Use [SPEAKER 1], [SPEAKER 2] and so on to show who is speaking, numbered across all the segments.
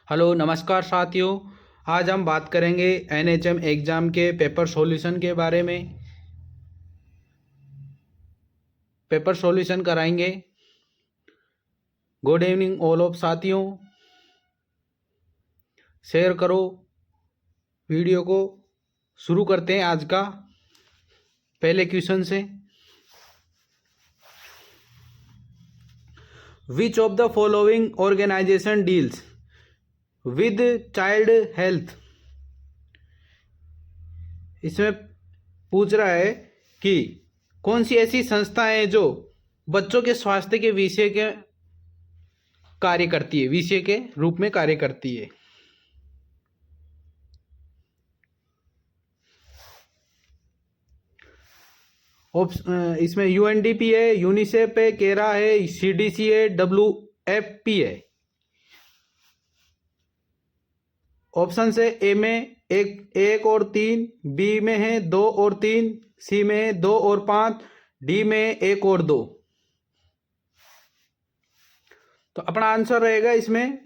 [SPEAKER 1] Hello नमस्कार साथियों। आज हम बात करेंगे एनएचएम एग्ज़ाम के पेपर सॉल्यूशन के बारे में। पेपर सॉल्यूशन कराएंगे। गुड इवनिंग ऑल ऑफ साथियों, शेयर करो वीडियो को। शुरू करते हैं आज का पहले क्वेश्चन से। Which of the following organisation deals with child health. इसमें पूछ रहा है कि कौन सी ऐसी संस्थाएं हैं जो बच्चों के स्वास्थ्य के विषय के कार्य करती है, विषय के रूप में कार्य करती है। इसमें यूएनडीपी है, यूनिसेफ है, केरा है, सीडीसी है, डब्ल्यूएफपी है। ऑप्शन है ए में एक और 3, बी में है 2 और 3, सी में है 2 और 5, डी में 1 और 2। तो अपना आंसर रहेगा इसमें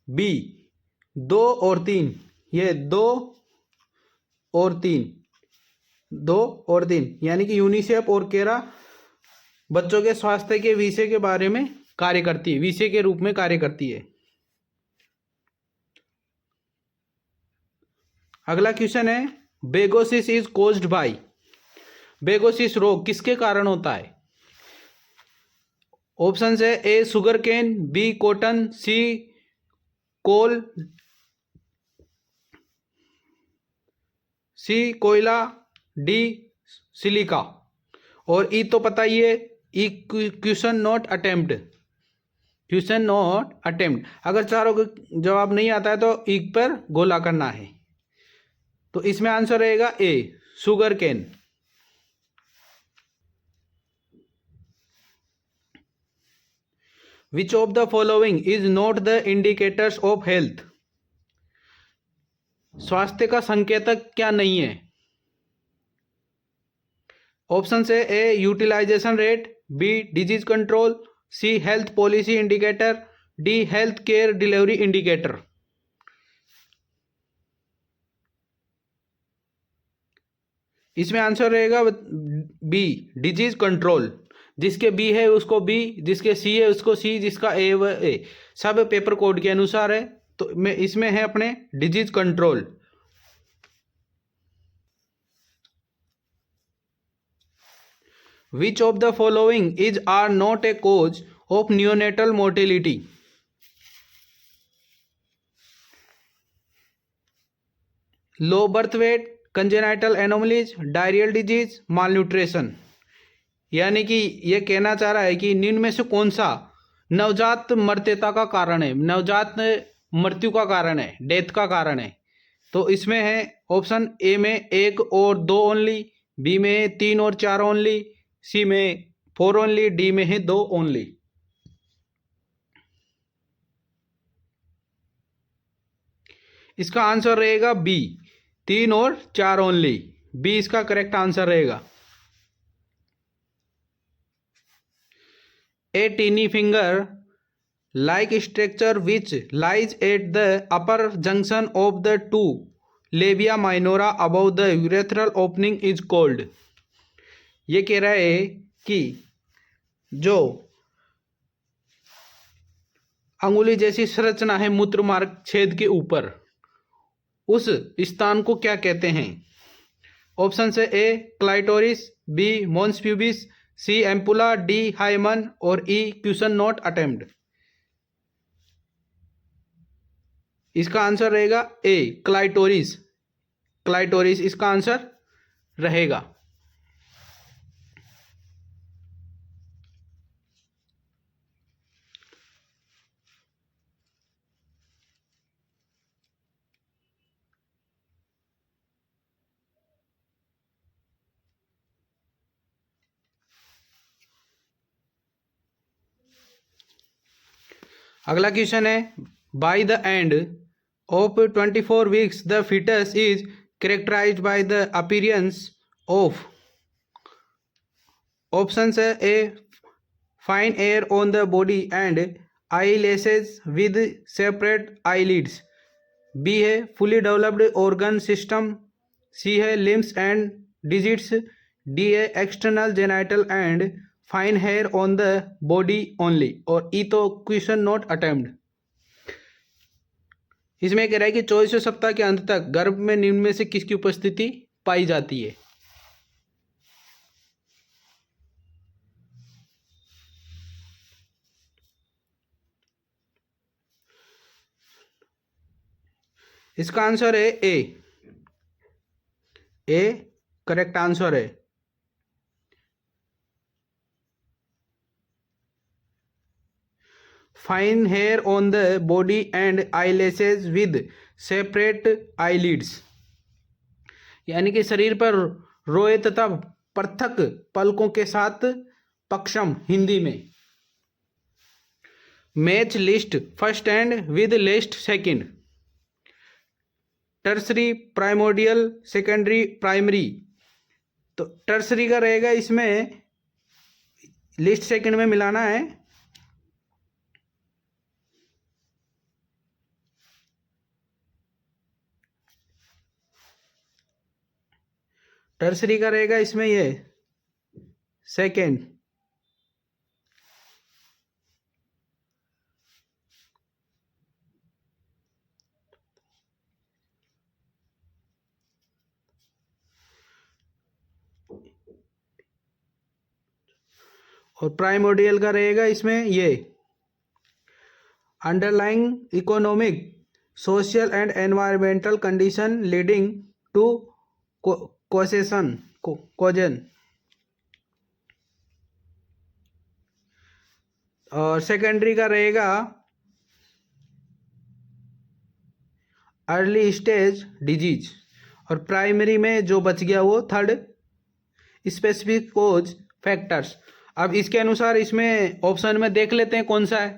[SPEAKER 1] बी 2 और 3। ये 2 और 3, 2 और 3 यानी कि यूनिसेफ और केरा बच्चों के स्वास्थ्य के विषय के बारे में कार्य करती है, विषय के रूप में कार्य करती है। अगला क्वेश्चन है bagassosis is caused by. Bagassosis रोग किसके कारण होता है? ऑप्शन है A sugar cane, B cotton, C coal, C कोयला, डी सिलिका और ई तो पता ही है, E question not attempt. Question not attempt. अगर चारों को जवाब नहीं आता है तो ई पर गोला करना है। तो इसमें आंसर रहेगा A sugar cane. Which of the following is not the indicators of health. स्वास्थ्य का संकेतक क्या नहीं है? ऑप्शन है A utilization rate, B disease control, C health policy indicator, D health care delivery indicator. इसमें आंसर रहेगा बी डिजीज कंट्रोल। जिसके बी है उसको बी, जिसके सी है उसको सी, जिसका ए व ए। सब पेपर कोड के अनुसार है। तो इसमें है अपने disease control. Which of the following is are not a cause of neonatal mortality. Low birth weight, congenital anomalies, diarrhoeal disease, malnutrition. यानी कि ये कहना चाह रहा है कि निम्न में से कौन सा नवजात मृत्यता का कारण है, नवजात मृत्यु का कारण है, डेथ का कारण है। तो इसमें है ऑप्शन ए में 1 और 2 ओनली, बी में 3 और 4 ओनली, सी में 4 ओनली, डी में है 2 ओनली। इसका आंसर रहेगा बी 3 और 4 ओनली। बी इसका करेक्ट आंसर रहेगा। A tiny finger like structure which lies at the upper junction of the two labia minora above the urethral opening is called। ये कह रहा है कि जो अंगुली जैसी संरचना है मूत्र मार्ग छेद के ऊपर, उस स्थान को क्या कहते हैं? ऑप्शन है A clitoris, B mons pubis, C ampulla, D hymen और ई क्वेश्चन नॉट अटेम्प्ट। इसका आंसर रहेगा ए क्लाइटोरिस। क्लाइटोरिस इसका आंसर रहेगा। अगला क्वेश्चन है by the end of 24 weeks the fetus is characterized by the appearance of. Option है A fine hair on the body and eyelashes with separate eyelids, B है fully developed organ system, C है limbs and digits, D है external genital and fine hair on the body only, और E तो question not attempt. इसमें कह रहा है कि 24वें सप्ताह के अंत तक गर्भ में निम्न में से किसकी उपस्थिति पाई जाती है। इसका आंसर है ए करेक्ट आंसर है। Fine hair on the body and eyelashes with separate eyelids, यानी कि शरीर पर रोए तथा पृथक पलकों के साथ पक्षम हिंदी में। Match list first and with list second, tertiary primordial secondary primary, तो टर्सरी का रहेगा इसमें लिस्ट सेकंड में मिलाना है। टर्सरी का रहेगा इसमें ये सेकंड। और प्राइमोडियल का रहेगा इसमें ये underlying economic social and environmental condition leading to causation. और सेकेंडरी का रहेगा अर्ली स्टेज डिजीज, और प्राइमरी में जो बच गया वो थर्ड स्पेसिफिक कोज फैक्टर्स। अब इसके अनुसार इसमें ऑप्शन में देख लेते हैं कौन सा है।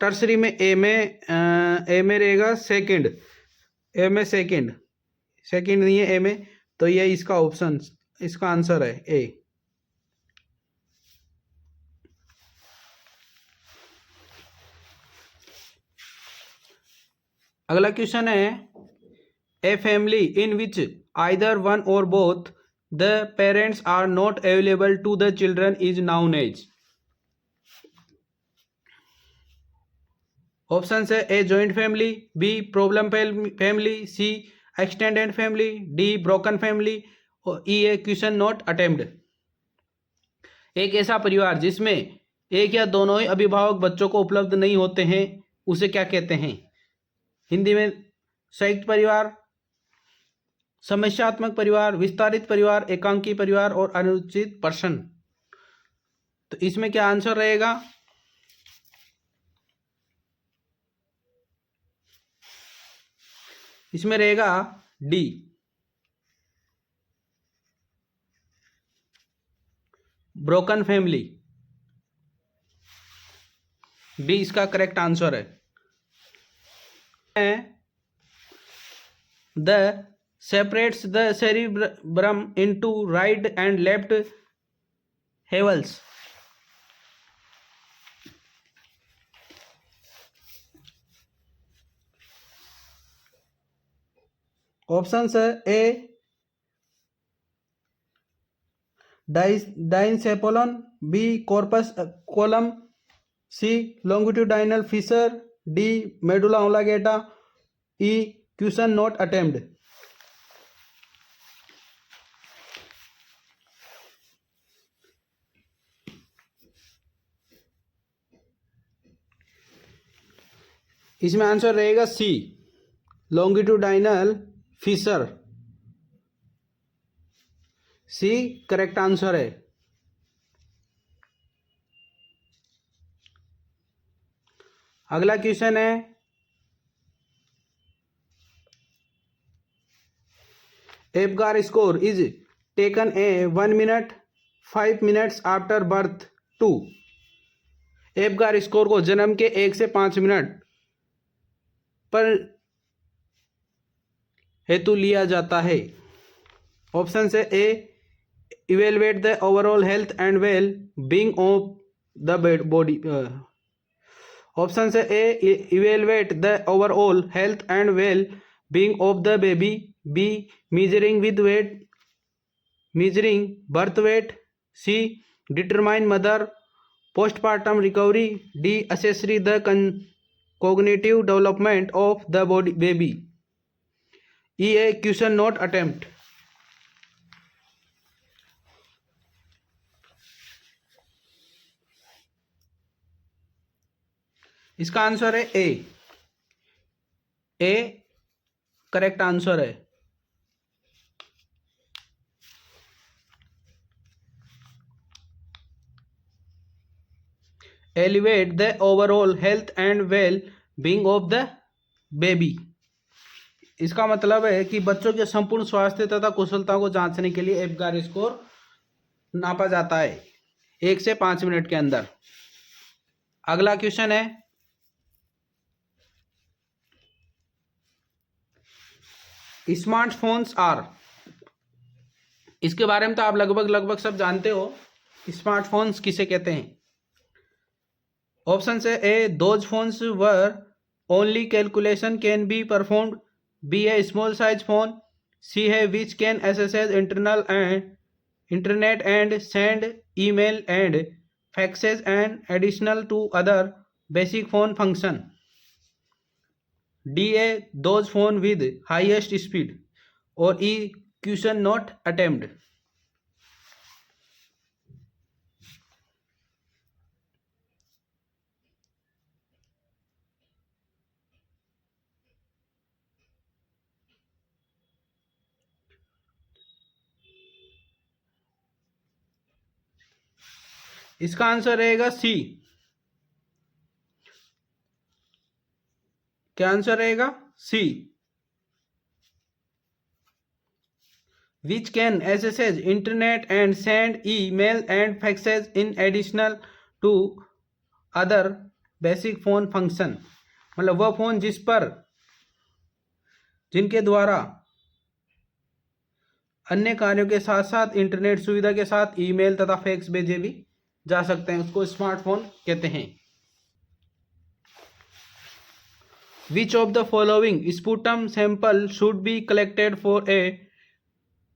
[SPEAKER 1] टर्सरी में ए में रहेगा सेकंड, ए में सेकंड नहीं है ए में, तो ये इसका ऑप्शन इसका आंसर है ए। अगला क्वेश्चन है a family in which either one or both the parents are not available to the children is known as. Option है A joint family, B problem family, C extended family, D broken family, और E A question not attempt. एक ऐसा परिवार जिसमें एक या दोनों ही अभिभावक बच्चों को उपलब्ध नहीं होते हैं उसे क्या कहते हैं। हिंदी में संयुक्त परिवार, समस्यात्मक परिवार, विस्तारित परिवार, एकांकी परिवार और अनुचित पर्सन। तो इसमें क्या आंसर रहेगा। इसमें रहेगा डी ब्रोकन फैमिली, डी इसका करेक्ट आंसर है। The separates the cerebrum into right and left halves। Option है A diencephalon, B corpus callosum, C longitudinal fissure, D medulla oblongata, E question not attempt. इसमें answer रहेगा C longitudinal fissure, C correct answer है। अगला question है Apgar score is taken a 1 minute 5 minutes after birth to. Apgar score को जन्म के 1 से 5 minute पर हेतु लिया जाता है। ऑप्शन है A evaluate the overall health and well being of the body, option से A evaluate the overall health and well being of the baby, B measuring birth weight, C determine mother postpartum recovery, D assess the cognitive development of the baby, E a question not attempt. इसका answer है A correct answer है। Elevate the overall health and well being of the baby, इसका मतलब है कि बच्चों के संपूर्ण स्वास्थ्य तथा कुशलता को जांचने के लिए एप्गार स्कोर नापा जाता है 1 से 5 मिनट के अंदर। अगला क्वेश्चन है स्मार्टफोन्स आर, इसके बारे में तो आप लगभग सब जानते हो। स्मार्टफोन्स किसे कहते हैं? ऑप्शन से A those phones where only calculation can be performed, B है स्मॉल साइज फोन, सी है which can access internet and send email and faxes and additional to other basic phone function, D A those phone with highest speed, और E question not अटेम्प्ड। इसका answer रहेगा सी। क्या answer रहेगा? C, which can access internet and send email and faxes in additional to other basic phone function, मतलब वह phone जिनके द्वारा अन्य कार्यों के साथ साथ इंटरनेट सुविधा के साथ ईमेल तथा फैक्स भेजे भी जा सकते हैं, उसको स्मार्टफोन कहते हैं। Which of the following sputum sample should be collected for a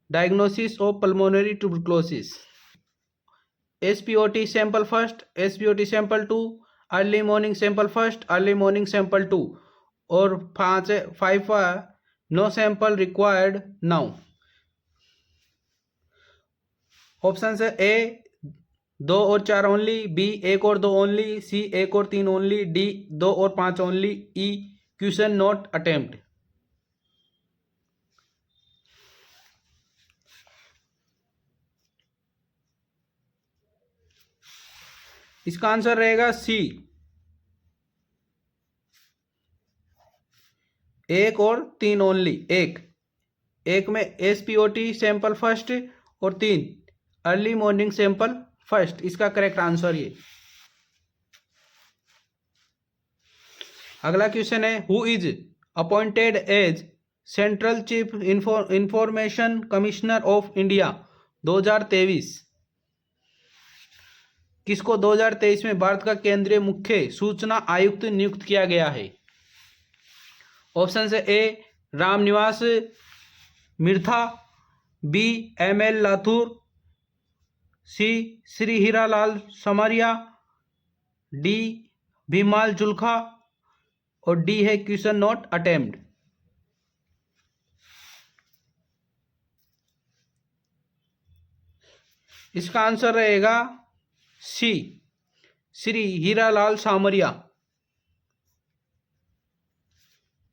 [SPEAKER 1] diagnosis of pulmonary tuberculosis? SPOT sample first, SPOT sample 2, early morning sample first, early morning sample 2, और 5 no sample required now. Option है A 2 और 4 only, B 1 और 2 only, सी 1 और 3 only, D 2 और 5 only, E question not attempt. इसका answer रहेगा सी, 1 और 3 only. एक में SPOT सैंपल फर्स्ट और 3 अर्ली मॉर्निंग सैंपल फर्स्ट, इसका करेक्ट आंसर ये। अगला क्वेश्चन है who is appointed as central chief information commissioner of India 2023? किसको 2023 में भारत का केंद्रीय मुख्य सूचना आयुक्त नियुक्त किया गया है? ऑप्शन से ए रामनिवास मिर्था, बी ML लाथुर, सी श्री हीरालाल समरिया, डी भीमाल जुल्खा, और डी है क्वेश्चन नॉट अटेम्प्ट। इसका आंसर रहेगा सी, श्री हीरालाल सामरिया।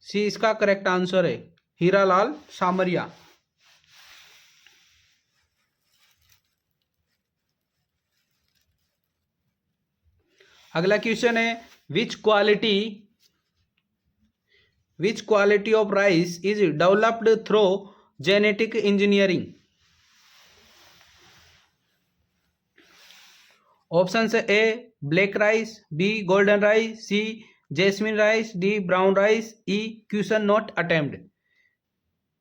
[SPEAKER 1] सी इसका करेक्ट आंसर है, हीरालाल सामरिया। अगला क्वेश्चन है which quality of rice is developed through genetic engineering? Option से A black rice, B golden rice, C jasmine rice, D brown rice, E question not attempt.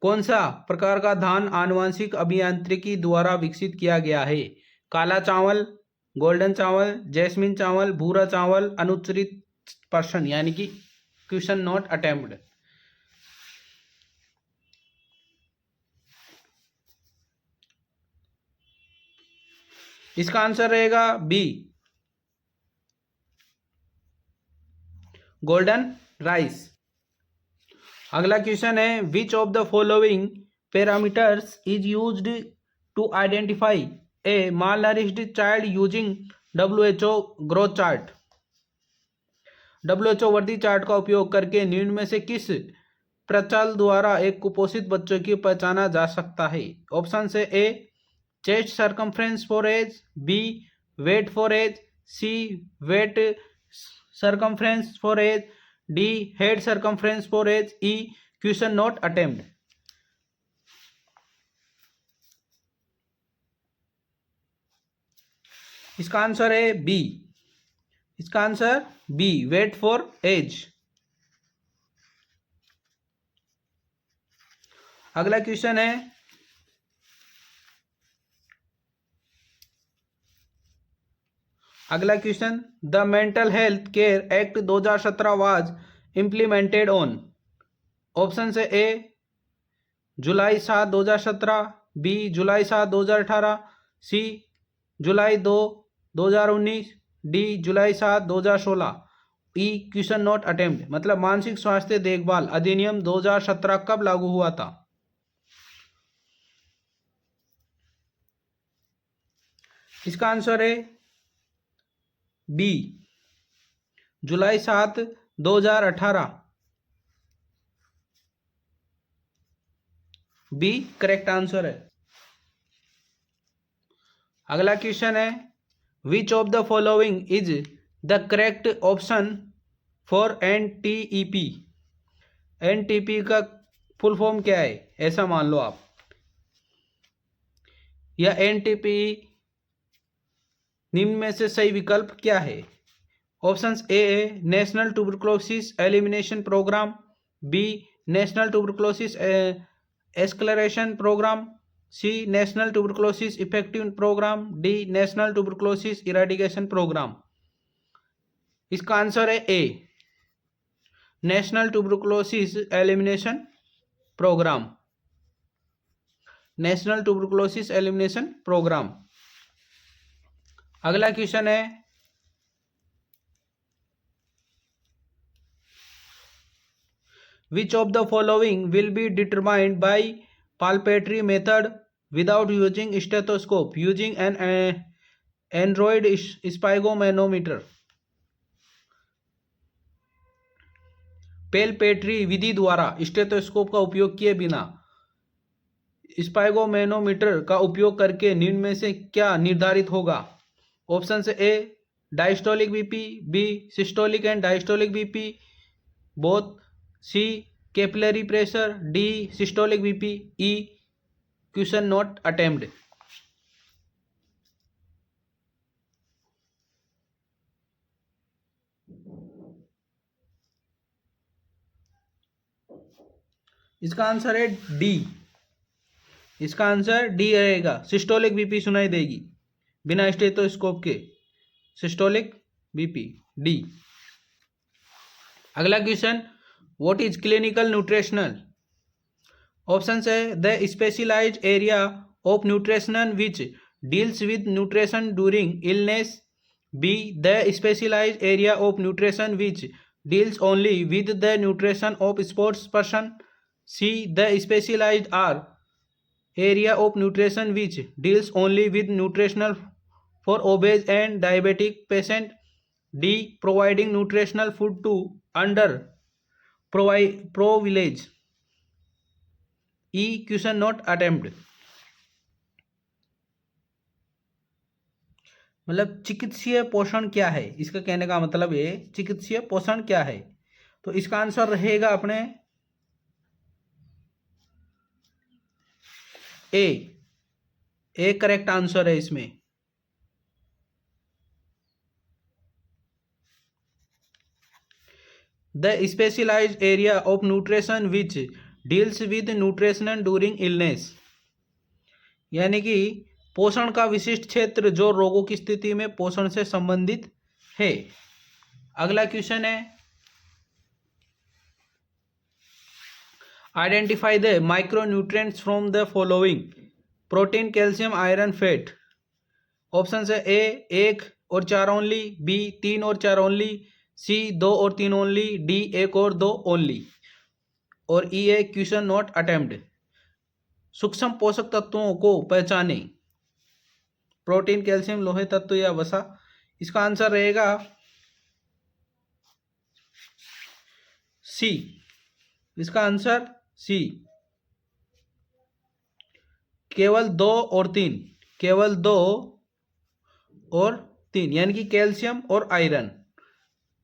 [SPEAKER 1] कौन सा प्रकार का धान आनुवांशिक अभियांत्रिकी द्वारा विकसित किया गया है? काला चावल, गोल्डन चावल, जैस्मिन चावल, भूरा चावल, अनुच्चरित पर्सन, यानी कि क्वेश्चन नॉट अटेम्प्ट। इसका आंसर रहेगा बी, गोल्डन राइस। अगला क्वेश्चन है, which of the following parameters is used to identify a malnourished child using WHO growth chart. WHO वर्दी चार्ट का उपयोग करके निम्न में से किस प्रचल द्वारा एक कुपोषित बच्चों की पहचाना जा सकता है? ऑप्शन से A chest circumference for age, B weight for age, C weight circumference for age, D head circumference for age, E question not attempt. इसका आंसर है बी, इसका answer B weight for age. अगला question है, अगला question, the mental health care act 2017 was implemented on. Option से A July 7 2017, B July 7 2018, C July 2 2019, D July 7 2016, E question not attempt. मतलब मानसिक स्वास्थ्य देखभाल अधिनियम 2017 कब लागू हुआ था? इसका आंसर है B July 7 2018, B correct answer है। अगला क्वेश्चन है, which of the following is the correct option for NTEP। NTP का फुल फॉर्म क्या है, ऐसा मान लो आप, या NTP निम्न में से सही विकल्प क्या है? Options A national tuberculosis elimination programme, B national tuberculosis acceleration programme, C national tuberculosis effective programme, D national tuberculosis eradication programme. इसका आंसर है A national tuberculosis elimination programme, national tuberculosis elimination programme. अगला question है, which of the following will be determined by palpatory method without using stethoscope using an Android sphygmomanometer। पैल्पेट्री विधि द्वारा stethoscope का उपयोग किए बिना स्पाइगोमेनोमीटर का उपयोग करके निम्न में से क्या निर्धारित होगा? ऑप्शन से A diastolic BP, B systolic and diastolic BP both, C capillary pressure, D systolic BP, E question not attempt. इसका आंसर है डी, इसका आंसर डी रहेगा, सिस्टोलिक बीपी सुनाई देगी बिना स्टेथोस्कोप के, सिस्टोलिक बीपी डी। अगला question, what is clinical nutritional? Option है the specialised area of nutrition which deals with nutrition during illness, B the specialised area of nutrition which deals only with the nutrition of sports person, C the specialised are area of nutrition which deals only with nutritional for obese and diabetic patient, D providing nutritional food to under privileged, E question not attempt। मतलब चिकित्सीय पोषण क्या है, इसका कहने का मतलब है चिकित्सीय पोषण क्या है। तो इसका आंसर रहेगा अपने ए करेक्ट आंसर है इसमें। The specialised area of nutrition which deals with nutrition during illness, यानी कि पोषण का विशिष्ट क्षेत्र जो रोगों की स्थिति में पोषण से संबंधित है। अगला क्वेश्चन है identify the micro nutrients from the following protein, calcium, iron, fat. Option है ए 1 और 4 ओनली, बी 3 और 4 ओनली, सी 2 और 3 ओनली, डी 1 और 2 ओनली, और ई है क्वेश्चन नॉट अटेम्प्ट। सूक्ष्म पोषक तत्वों को पहचाने, प्रोटीन, कैल्शियम, लोहे तत्व या वसा। इसका आंसर रहेगा सी। इसका आंसर सी, केवल 2 और 3, केवल 2 और 3 यानी कि कैल्शियम और आयरन,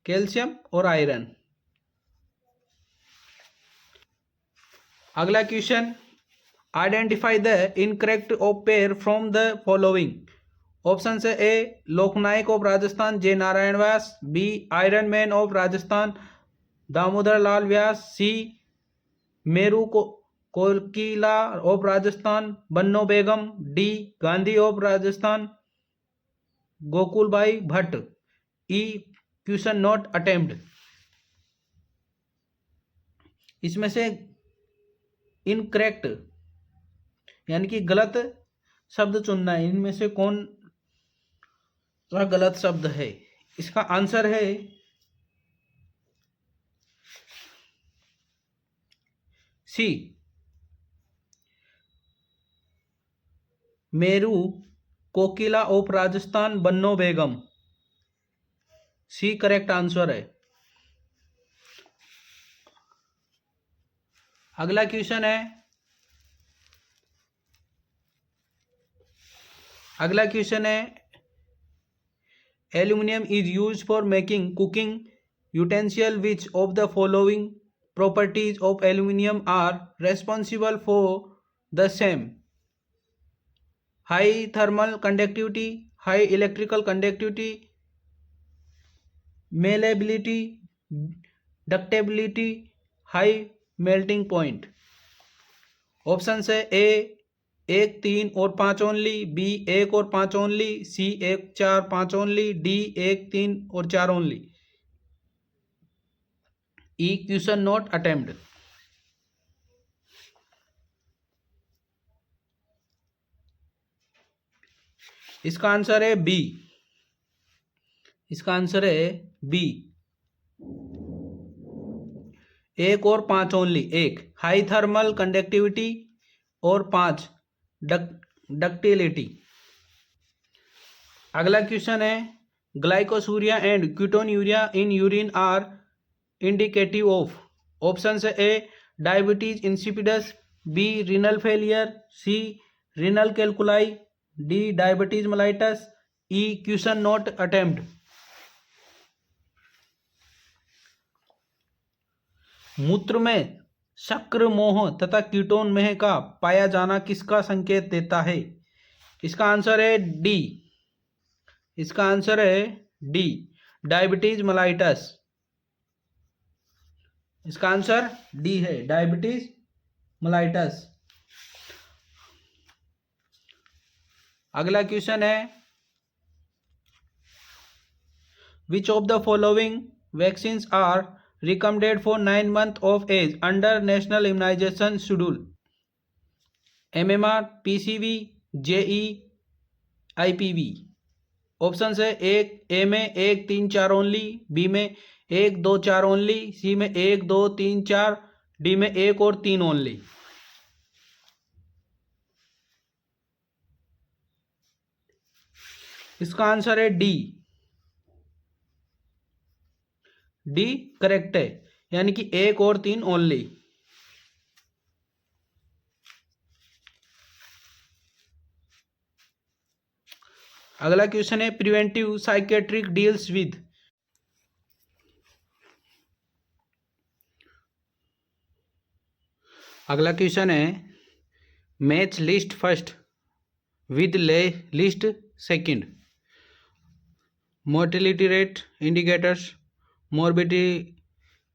[SPEAKER 1] कैल्शियम और आयरन। अगला question identify the incorrect of pair from the following. Option है A Loknayak of Rajasthan J Narayan Vyas, B iron man of Rajasthan Damodar Lal Vyas, C Meru Kokila of Rajasthan Banno Begum, D Gandhi of Rajasthan Gokul Bhai Bhatt, E question not attempt. इसमें से इनकरेक्ट यानी कि गलत शब्द चुनना है, इनमें से कौन सा गलत शब्द है। इसका आंसर है C Meru Kokila of Rajasthan Banno Begum, C correct answer है। अगला क्वेश्चन है aluminium is use for making cooking utensil which of the following properties of aluminum are responsible for the same: high thermal conductivity, high electrical conductivity, malleability, ductility, high melting point। Option है ए 1 3 और 5 only, B 1 और 5 only, सी 1 4 5 only, D 1 3 और 4 only, E question not attempt. इसका answer है B. इसका answer है B 1 और 5 only. 1 high thermal conductivity और 5 डक्टिलिटी। अगला क्वेश्चन है glycosuria and ketonuria in urine are indicative of. Option है A diabetes insipidus, B renal failure, C renal calculi, D diabetes mellitus, E question not attempt. मूत्र में शक्र मोह तथा ketone मेह का पाया जाना किसका संकेत देता है। इसका आंसर है डी। इसका आंसर है डी डायबिटीज मेलाइटस। इसका आंसर डी है डायबिटीज मेलाइटस। अगला क्वेश्चन है which of the following vaccine are recommended for 9 months of age under national immunization schedule: MMR, PCV, JE, IPV। Option है ए में 1 3 4 only, B में 1 2 4 only, सी में 1 2 3 4, D में 1 और 3 ओनली। इसका आंसर है डी। डी करेक्ट है, यानी कि 1 और 3 ओनली। अगला क्वेश्चन है प्रिवेंटिव साइकेट्रिक डील्स विद। अगला क्वेश्चन है match list first with list second. Mortality rate indicators, morbidity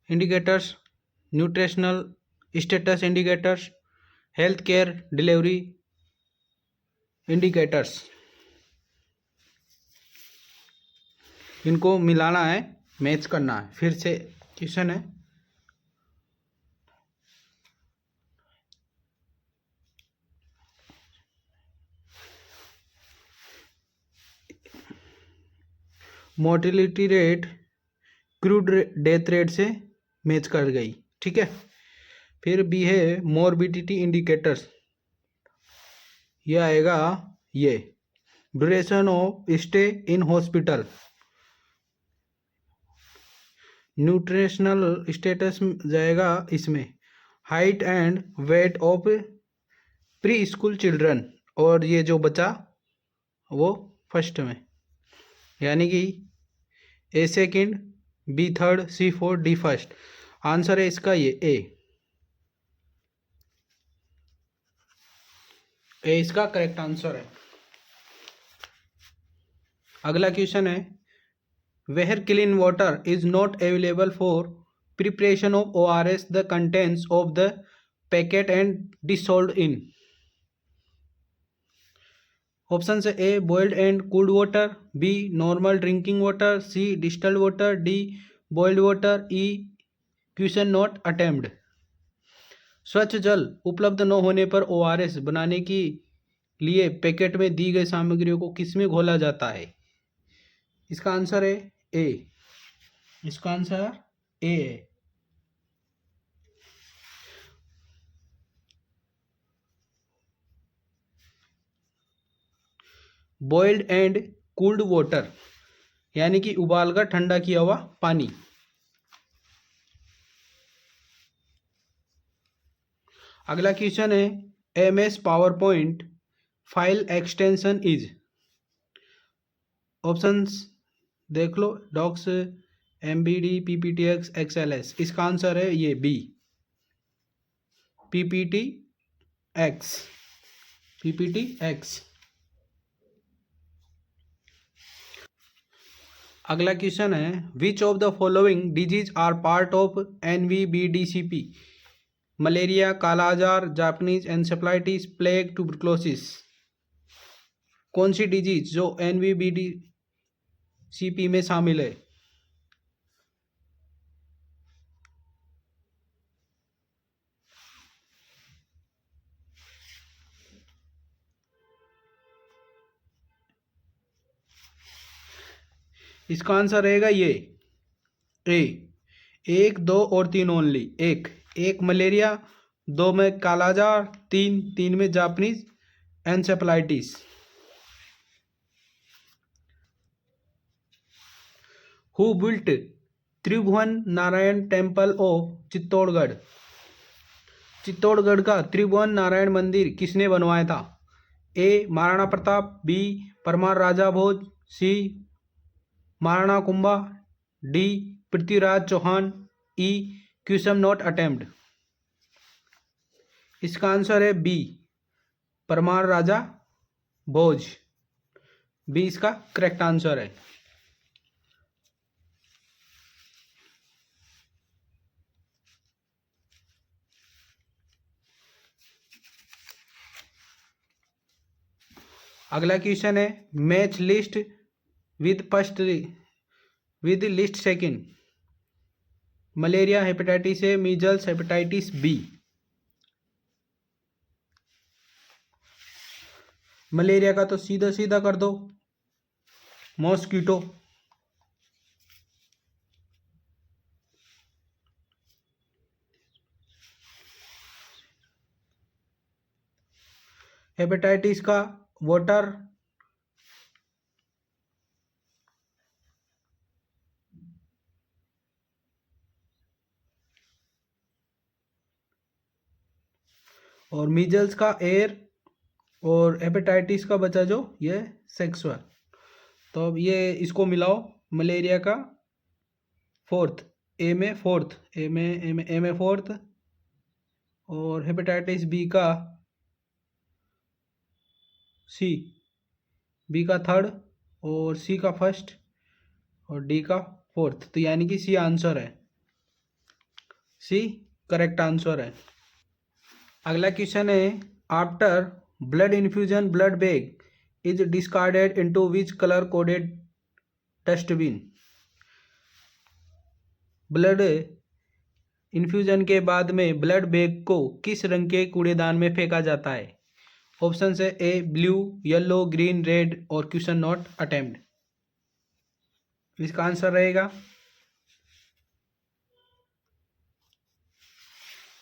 [SPEAKER 1] indicators, nutritional status indicators, health care delivery indicators. इनको मिलाना है मैच करना है। फिर से क्वेश्चन है, mortality rate crude death rate से मैच कर गई, ठीक है। फिर बी है मोरबिडिटी इंडिकेटर्स, ये आएगा ये duration of stay in hospital, nutritional status जाएगा इसमें, height and weight of pre school children, और ये जो बचा वो फर्स्ट में, यानी कि ए second, B third, C fourth, D first. Answer है इसका ये ए इसका करेक्ट आंसर है। अगला क्वेश्चन है, where clean water is not available for preparation of ORS the contents of the packet and dissolve in. Option है A boiled and cooled water, B normal drinking water, C distilled water, D boiled water, E question not attempted. स्वच्छ जल उपलब्ध न होने पर ORS बनाने के लिए पैकेट में दी गई सामग्रियों को किसमें घोला जाता है? इसका आंसर है ए, इसका आंसर ए है। बॉइल्ड एंड कूल्ड वाटर यानी कि उबालकर ठंडा किया हुआ पानी। अगला क्वेश्चन है, MS PowerPoint file extension is. Options देख लो, डॉक्स, MBD, PPTX, XLS। इसका आंसर है ये बी, PPTX, PPTX। अगला क्वेश्चन है, which of the following disease are part of NVBDCP? Malaria, kala azar, Japanese encephalitis, plague, tuberculosis. कौन सी डिजीज जो NVBDCP में शामिल है? इसका आंसर रहेगा ये ए, 1, 2 और 3 ओनली। एक मलेरिया, 2 में कालाजार, 3 में Japanese encephalitis. Who built Tribhuvan Narayan temple of Chittorgarh? Chittorgarh का त्रिभुवन नारायण मंदिर किसने बनवाया था? A Maharana Pratap, B Parmar Raja Bhoj, C Maharana Kumbha, D Prithviraj Chauhan, E question not attempt. इसका आंसर है बी परमार राजा भोज, बी इसका करेक्ट आंसर है। अगला क्वेश्चन है, match list with first with list second. Malaria, hepatitis A, measles, hepatitis B. Malaria का तो सीधा सीधा कर दो, मॉस्किटो। हेपेटाइटिस का वाटर, और मीजल्स का एयर, और हेपेटाइटिस का बचा जो ये सेक्सुअल। तो अब ये इसको मिलाओ, मलेरिया का फोर्थ, ए में फोर्थ, ए में फोर्थ, और हेपेटाइटिस बी का सी, बी का थर्ड, और सी का फर्स्ट, और डी का फोर्थ। तो यानी कि सी आंसर है, सी करेक्ट आंसर है। अगला क्वेश्चन है, after blood infusion blood bag is discarded into which colour coded dustbin? Blood infusion के बाद में ब्लड बैग को किस रंग के कूड़ेदान में फेंका जाता है? ऑप्शन है ए ब्लू, येलो, ग्रीन, रेड और क्वेश्चन नॉट अटेम्प्ट। इसका आंसर रहेगा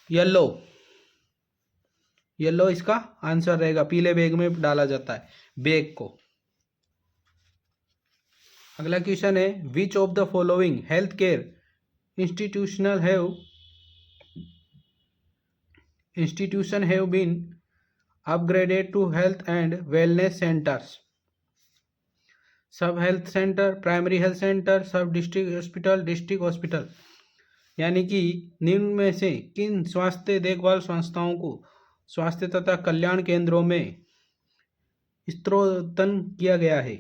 [SPEAKER 1] येलो। येलो इसका आंसर रहेगा, पीले बैग में डाला जाता है बैग को। अगला क्वेश्चन है which of the following health care institution have been upgraded to health and wellness centers? सब health centre, primary health centre, सब डिस्ट्रिक्ट हॉस्पिटल, डिस्ट्रिक्ट हॉस्पिटल। यानी कि निम्न में से किन स्वास्थ्य देखभाल संस्थाओं को स्वास्थ्य तथा कल्याण केंद्रों में स्तरोन्नत किया गया है?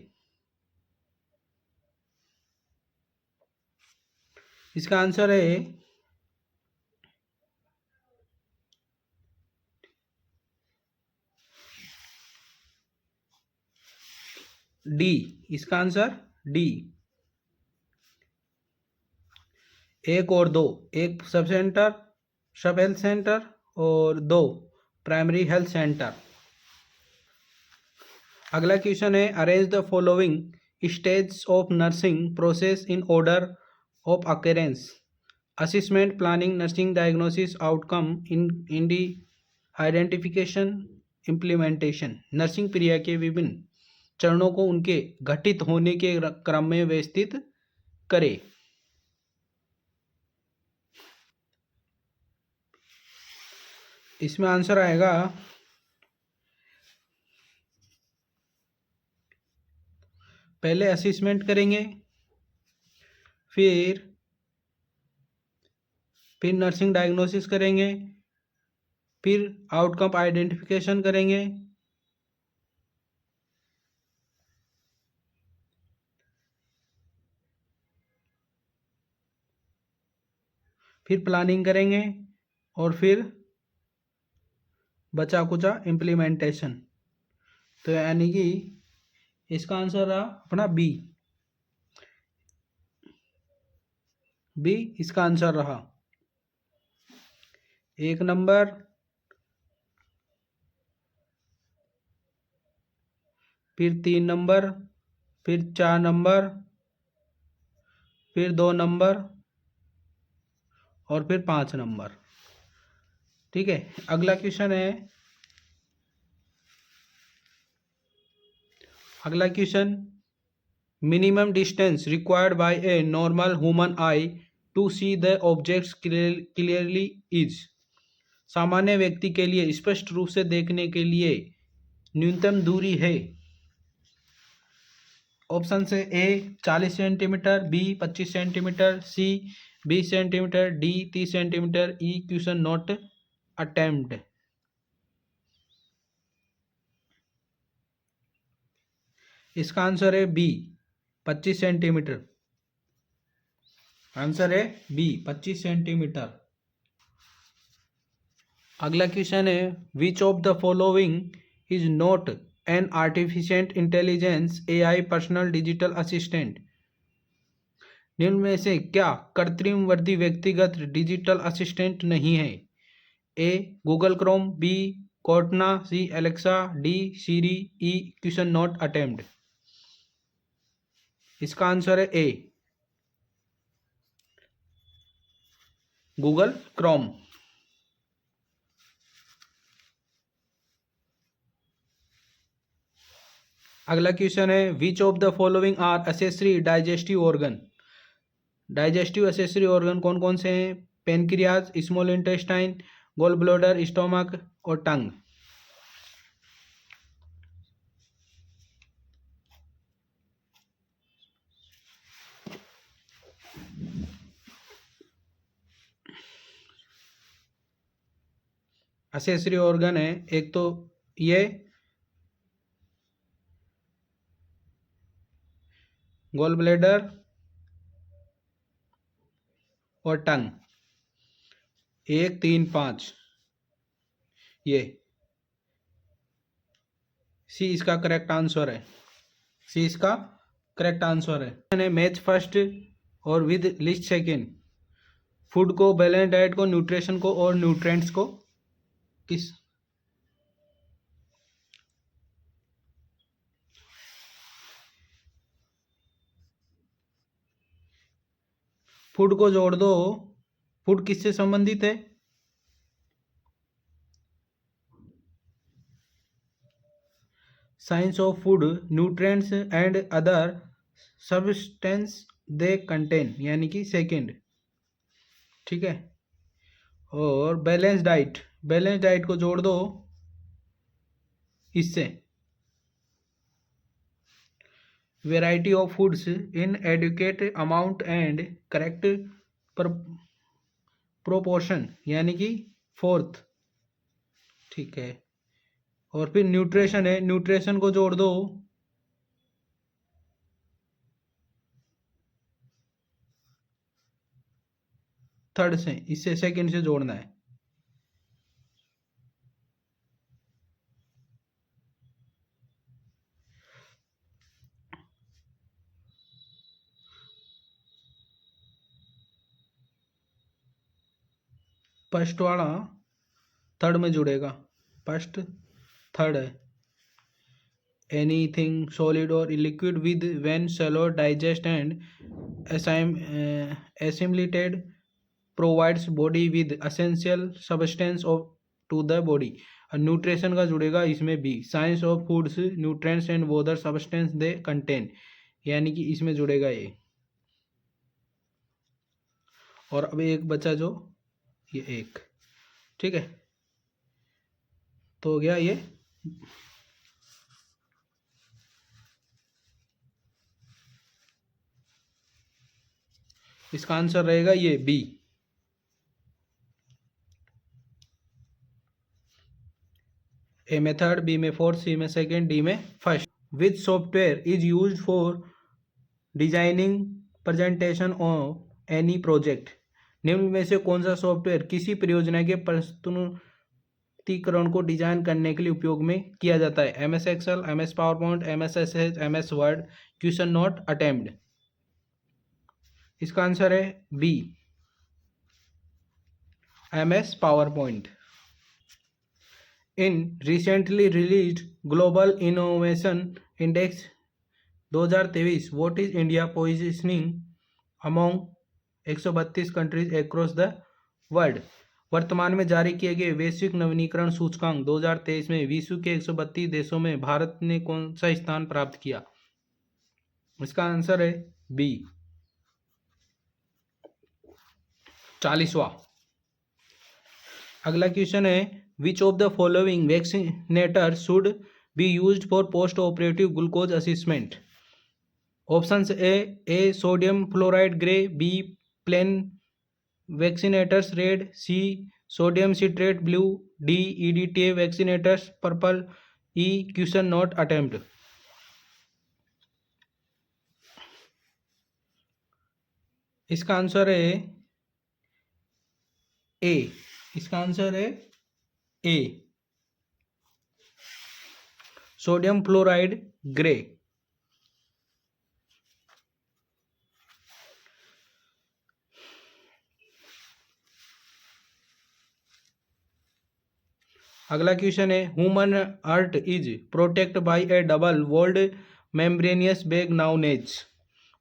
[SPEAKER 1] इसका आंसर है डी। इसका आंसर डी। एक और दो, एक सब सेंटर, सब हेल्थ सेंटर और दो प्राइमरी हेल्थ सेंटर। अगला क्वेश्चन है arrange the following stage of nursing process in order of occurrence. Assessment, planning, nursing, diagnosis, outcome, in the identification, implementation. Nursing क्रिया के विभिन्न चरणों को उनके घटित होने के क्रम में व्यवस्थित करें। इसमें आंसर आएगा पहले असेसमेंट करेंगे, फिर नर्सिंग डायग्नोसिस करेंगे, फिर आउटकम आइडेंटिफिकेशन करेंगे, फिर प्लानिंग करेंगे और फिर बचा कुचा इम्प्लीमेंटेशन। तो यानी कि इसका आंसर रहा अपना बी। बी इसका आंसर रहा। 1 नंबर, फिर 3 नंबर, फिर 4 नंबर, फिर 2 नंबर और फिर 5 नंबर। ठीक है, अगला क्वेश्चन है, अगला question minimum distance required by a normal human eye to see the objects clearly is. सामान्य व्यक्ति के लिए स्पष्ट रूप से देखने के लिए न्यूनतम दूरी है। ऑप्शन से A 40 centimetre, B 25 centimetre, C 20 centimetre, D 30 centimetre, E question not attempt. इसका आंसर है बी 25 सेंटीमीटर। आंसर है बी 25 सेंटीमीटर। अगला क्वेश्चन है which of the following is not an artificial intelligence AI personal digital assistant. निम्न में से क्या कृत्रिम बुद्धि व्यक्तिगत डिजिटल असिस्टेंट नहीं है? A Google Chrome, B Cortana, C Alexa, D Siri, E question not attempt. इसका आंसर है ए गूगल क्रोम। अगला क्वेश्चन है which of the following are accessory digestive organ. Digestive accessory organ कौन कौन से हैं? Pancreas, small intestine, gall bladder, stomach और tongue. Accessory organ है एक तो ये गॉल ब्लैडर और टंग, 1 3 5। ये सी इसका करेक्ट आंसर है। सी इसका करेक्ट आंसर है। मैच फर्स्ट और विद लिस्ट सेकेंड फूड को, बैलेंस डाइट को, न्यूट्रिशन को और न्यूट्रेंट्स को किस फूड को जोड़ दो। फूड किससे संबंधित है? Science of food, nutrients and other substance they contain, यानी कि सेकंड। ठीक है। और बैलेंस डाइट, बैलेंस डाइट को जोड़ दो इससे। Variety of foods in adequate amount and correct proportion, यानी कि फोर्थ। ठीक है। और फिर न्यूट्रिशन है, न्यूट्रिशन को जोड़ दो थर्ड से, इससे सेकंड से जोड़ना है। फर्स्ट वाला थर्ड में जुड़ेगा, फर्स्ट थर्ड है। एनीथिंग सॉलिड और liquid with when shallow digest and assimilated provides body with essential substance of to the body. और न्यूट्रिशन का जुड़ेगा इसमें भी, science of foods nutrients and other substance they contain, यानी कि इसमें जुड़ेगा ये। और अब एक बचा जो ये एक। ठीक है, तो हो गया ये। इसका आंसर रहेगा ये बी। ए में थर्ड, बी में फोर्थ, सी में सेकेंड, डी में first. Which software is use for designing presentation of any project. निम्न में से कौन सा सॉफ्टवेयर किसी परियोजना के प्रस्तुतिकरण को डिजाइन करने के लिए उपयोग में किया जाता है? M S excel, M S PowerPoint, M S S H, M S word, question note, attempt. इसका आंसर है B, M S PowerPoint. In recently released global innovation index 2023, what is India positioning among 132 countries across the world. वर्तमान में जारी किए गए वैश्विक नवीनीकरण सूचकांक 2023 में विश्व के 132 देशों में भारत ने कौन सा स्थान प्राप्त किया? इसका आंसर है बी, 40वां। अगला क्वेश्चन है, which of the following vaccinator should be used for post operative glucose assessment? Options A sodium fluoride grey, B plain vaccinators red, C sodium citrate blue, D EDT vaccinators purple, E question not attempt. इसका answer है A. इसका answer है A, sodium fluoride grey. अगला question है, human heart is protect by a double walled membranous bag known as.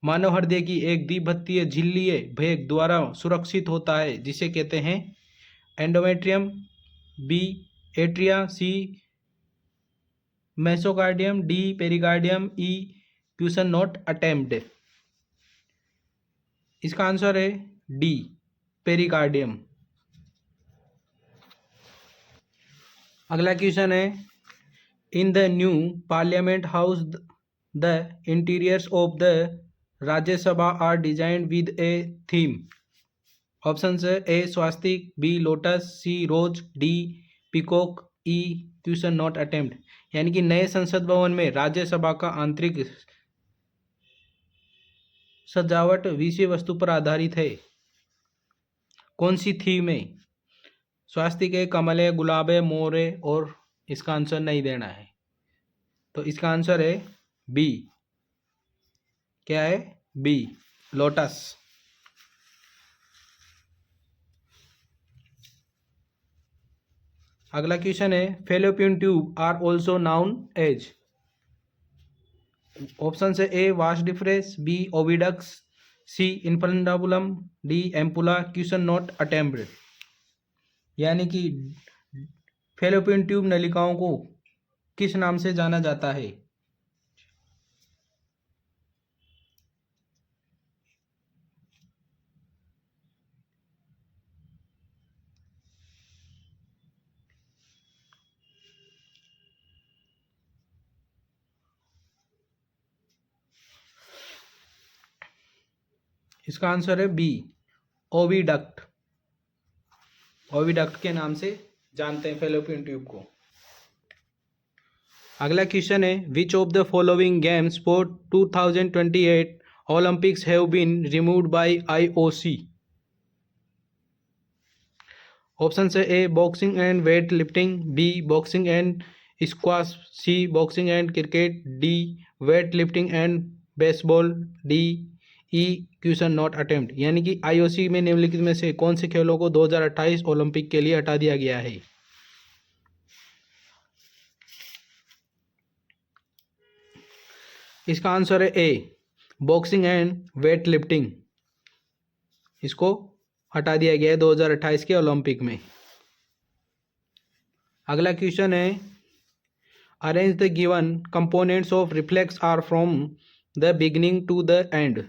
[SPEAKER 1] मानव हृदय की एक द्विभत्तीय झिल्लीय बैग द्वारा सुरक्षित होता है जिसे कहते हैं? Endometrium, B atria, C mesocardium, D pericardium, E question not attempt. इसका आंसर है डी पेरिकार्डियम। अगला क्वेश्चन है, in the new parliament house the interiors of the Rajya Sabha are designed with a theme. Option है A swastik, B lotus, C rose, D peacock, E question not attempt. यानी कि नए संसद भवन में राज्यसभा का आंतरिक सजावट विषय वस्तु पर आधारित है। कौन सी थीम है? स्वास्तिक है, कमल है, गुलाब है, मोर है, और इसका आंसर नहीं देना है। तो इसका आंसर है बी। क्या है? B lotus. अगला क्वेश्चन है fallopian tube are also known as. Option है A vas deferens, B oviducts, C infundibulum, D ampulla. Question not attempt. यानी कि फेलोपियन ट्यूब नलिकाओं को किस नाम से जाना जाता है? इसका आंसर है बी ओविडक्ट। ओविडक्ट के नाम से जानते हैं फेलोपियन ट्यूब को। अगला क्वेश्चन है which of the following games for 2028 Olympics have been removed by IOC. Option है A boxing and weight lifting, B boxing and squash, C boxing and cricket, D weight lifting and baseball, D E question not attempt. यानी कि IOC में निम्नलिखित में से कौन से खेलों को 2028 ओलंपिक के लिए हटा दिया गया है? इसका आंसर है A boxing and weight lifting. इसको हटा दिया गया है 2028 के ओलंपिक में। अगला क्वेश्चन है arrange the given components of reflex arc from the beginning to the end.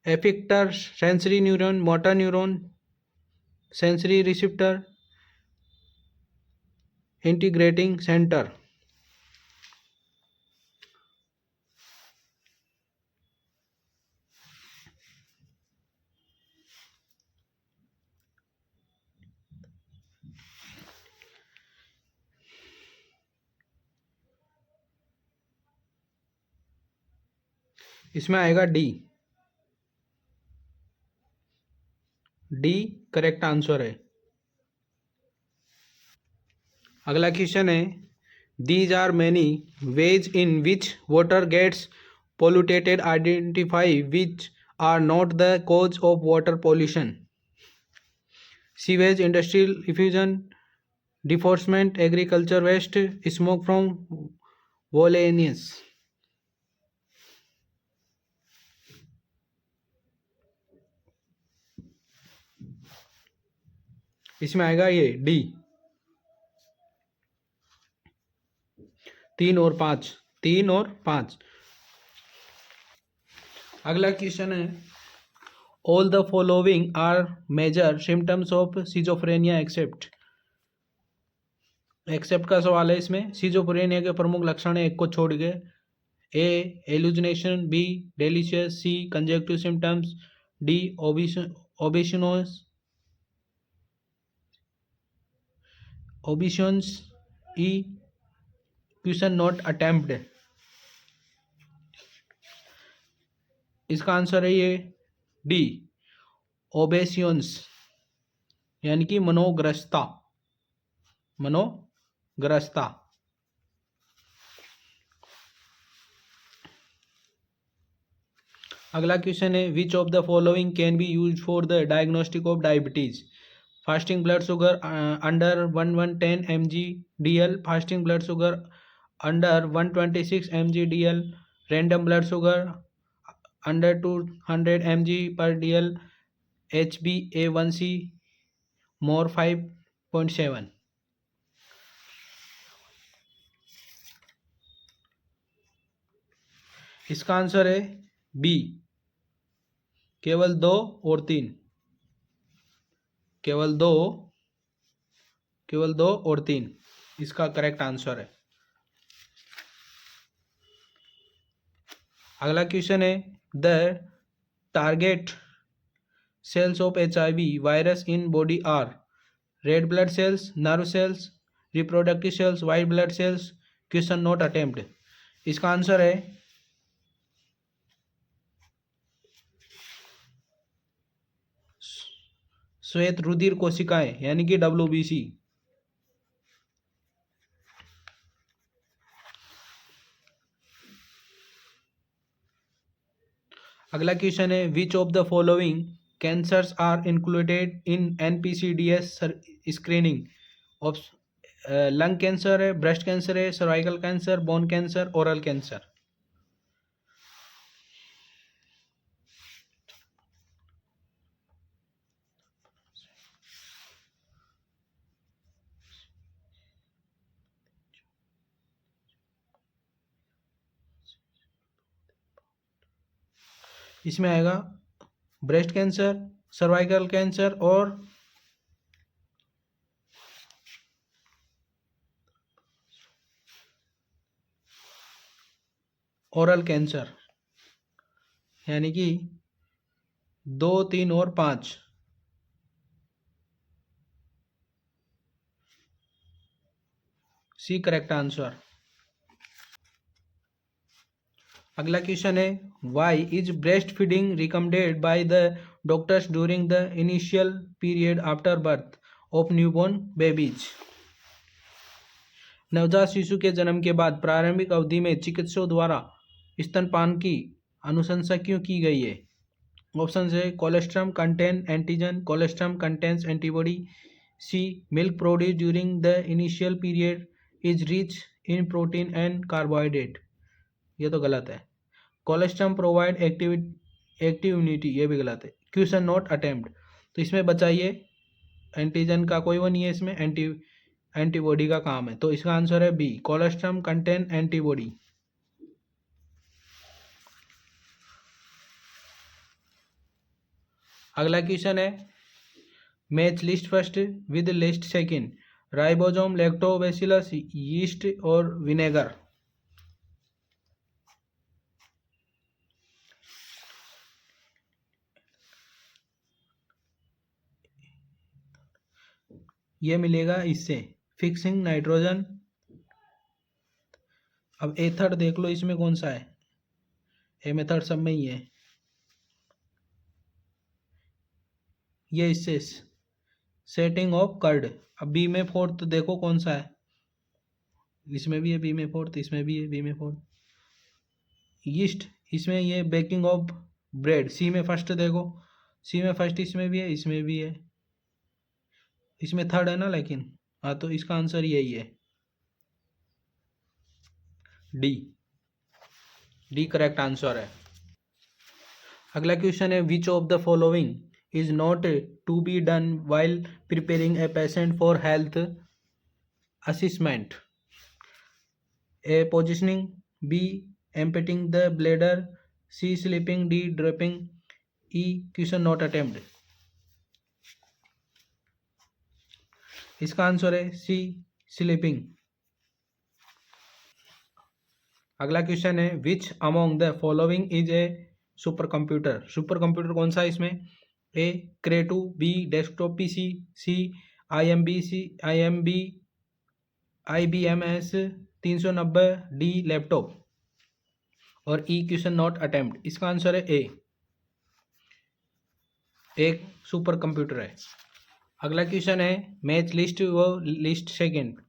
[SPEAKER 1] Effector, sensory neuron, motor neuron, sensory receptor, integrating centre. इसमें आएगा डी। डी करेक्ट आंसर है। अगला क्वेश्चन है these are many ways in which water gets polluted, identify which are not the cause of water pollution. Sewage, industrial effusion, deforestation, agriculture waste, smoke from volcanoes. इसमें आएगा ये D 3 और 5, 3 और 5। अगला question है all the following are major symptoms of schizophrenia except. Except का सवाल है इसमें। सिजोफ्रेनिया के प्रमुख लक्षण एक को छोड़ के A hallucination, B delusions, C conjunctive symptoms, D obsessions obsessions, E question not attempt. इसका आंसर है ये डी ओबेसियंस, यानी कि मनोग्रस्ता। मनोग्रस्ता। अगला क्वेश्चन है which of the following can be use for the diagnostic of diabetes. Fasting blood sugar under 110 mg/dl, fasting blood sugar under 126 mg/dl, random blood sugar under 200 mg/dl, HbA1c मोर 5.7। इसका answer है B केवल 2 और 3। केवल दो और 3 इसका correct answer है। अगला क्वेश्चन है the target cells of HIV virus in body are red blood cells, nerve cells, reproductive cells, white blood cells. Question not attempt. इसका आंसर है श्वेत रुधिर कोशिकाएं, यानी कि WBC। अगला क्वेश्चन है which of the following cancers are included in NPCDS screening? Lung cancer है, ब्रेस्ट कैंसर है, cervical cancer, bone cancer, oral cancer. इसमें आएगा ब्रेस्ट कैंसर, सर्वाइकल कैंसर और ओरल कैंसर, यानी कि 2, 3 और 5। C correct answer. अगला क्वेश्चन है, why is breastfeeding recommended by the doctors during the initial period after birth of newborn babies? नवजात शिशु के जन्म के बाद प्रारंभिक अवधि में चिकित्सकों द्वारा स्तनपान की अनुशंसा क्यों की गई है? ऑप्शन है colostrum contain antigen, colostrum contains antibody, C milk produce during the initial period is rich in protein and carbohydrate. ये तो गलत है। कोलेस्ट्रम प्रोवाइड एक्टिव इम्यूनिटी, ये भी गलत है। क्वेश्चन नॉट अटेम्प्ट, तो इसमें बचाइए, एंटीजन का कोई वो नहीं है, इसमें एंटीबॉडी का काम है, तो इसका आंसर है बी, कोलेस्ट्रम कंटेन एंटीबॉडी। अगला क्वेश्चन है, match list first with list second, ribosome, lactobacillus, yeast और विनेगर। ये मिलेगा इससे फिक्सिंग नाइट्रोजन। अब एथर देख लो इसमें कौन सा है, ए मेथड सब में ही है। ये इससे सेटिंग ऑफ कर्ड। अब बी में फोर्थ देखो कौन सा है, इसमें भी है बी में फोर्थ, इसमें भी है बी में फोर्थ। यीस्ट, इसमें ये बेकिंग ऑफ ब्रेड, सी में फर्स्ट देखो, सी में फर्स्ट, इसमें भी है, इसमें भी है, इसमें थर्ड है ना, लेकिन हाँ, तो इसका आंसर यही है, डी। डी करेक्ट आंसर है। अगला क्वेश्चन है, which of the following is not to be done while preparing a patient for health assessment? A positioning, B emptying the bladder, C sleeping, D dropping, E question not attempt. इसका answer है C sleeping. अगला question है, which among the following is a supercomputer? Supercomputer कौन सा है इसमें? A Cray two, B desktop PC, C IBM S 390, D laptop और E question not attempt. इसका आंसर है ए, एक सुपर कंप्यूटर है। अगला क्वेश्चन है, मैच लिस्ट व लिस्ट सेकंड।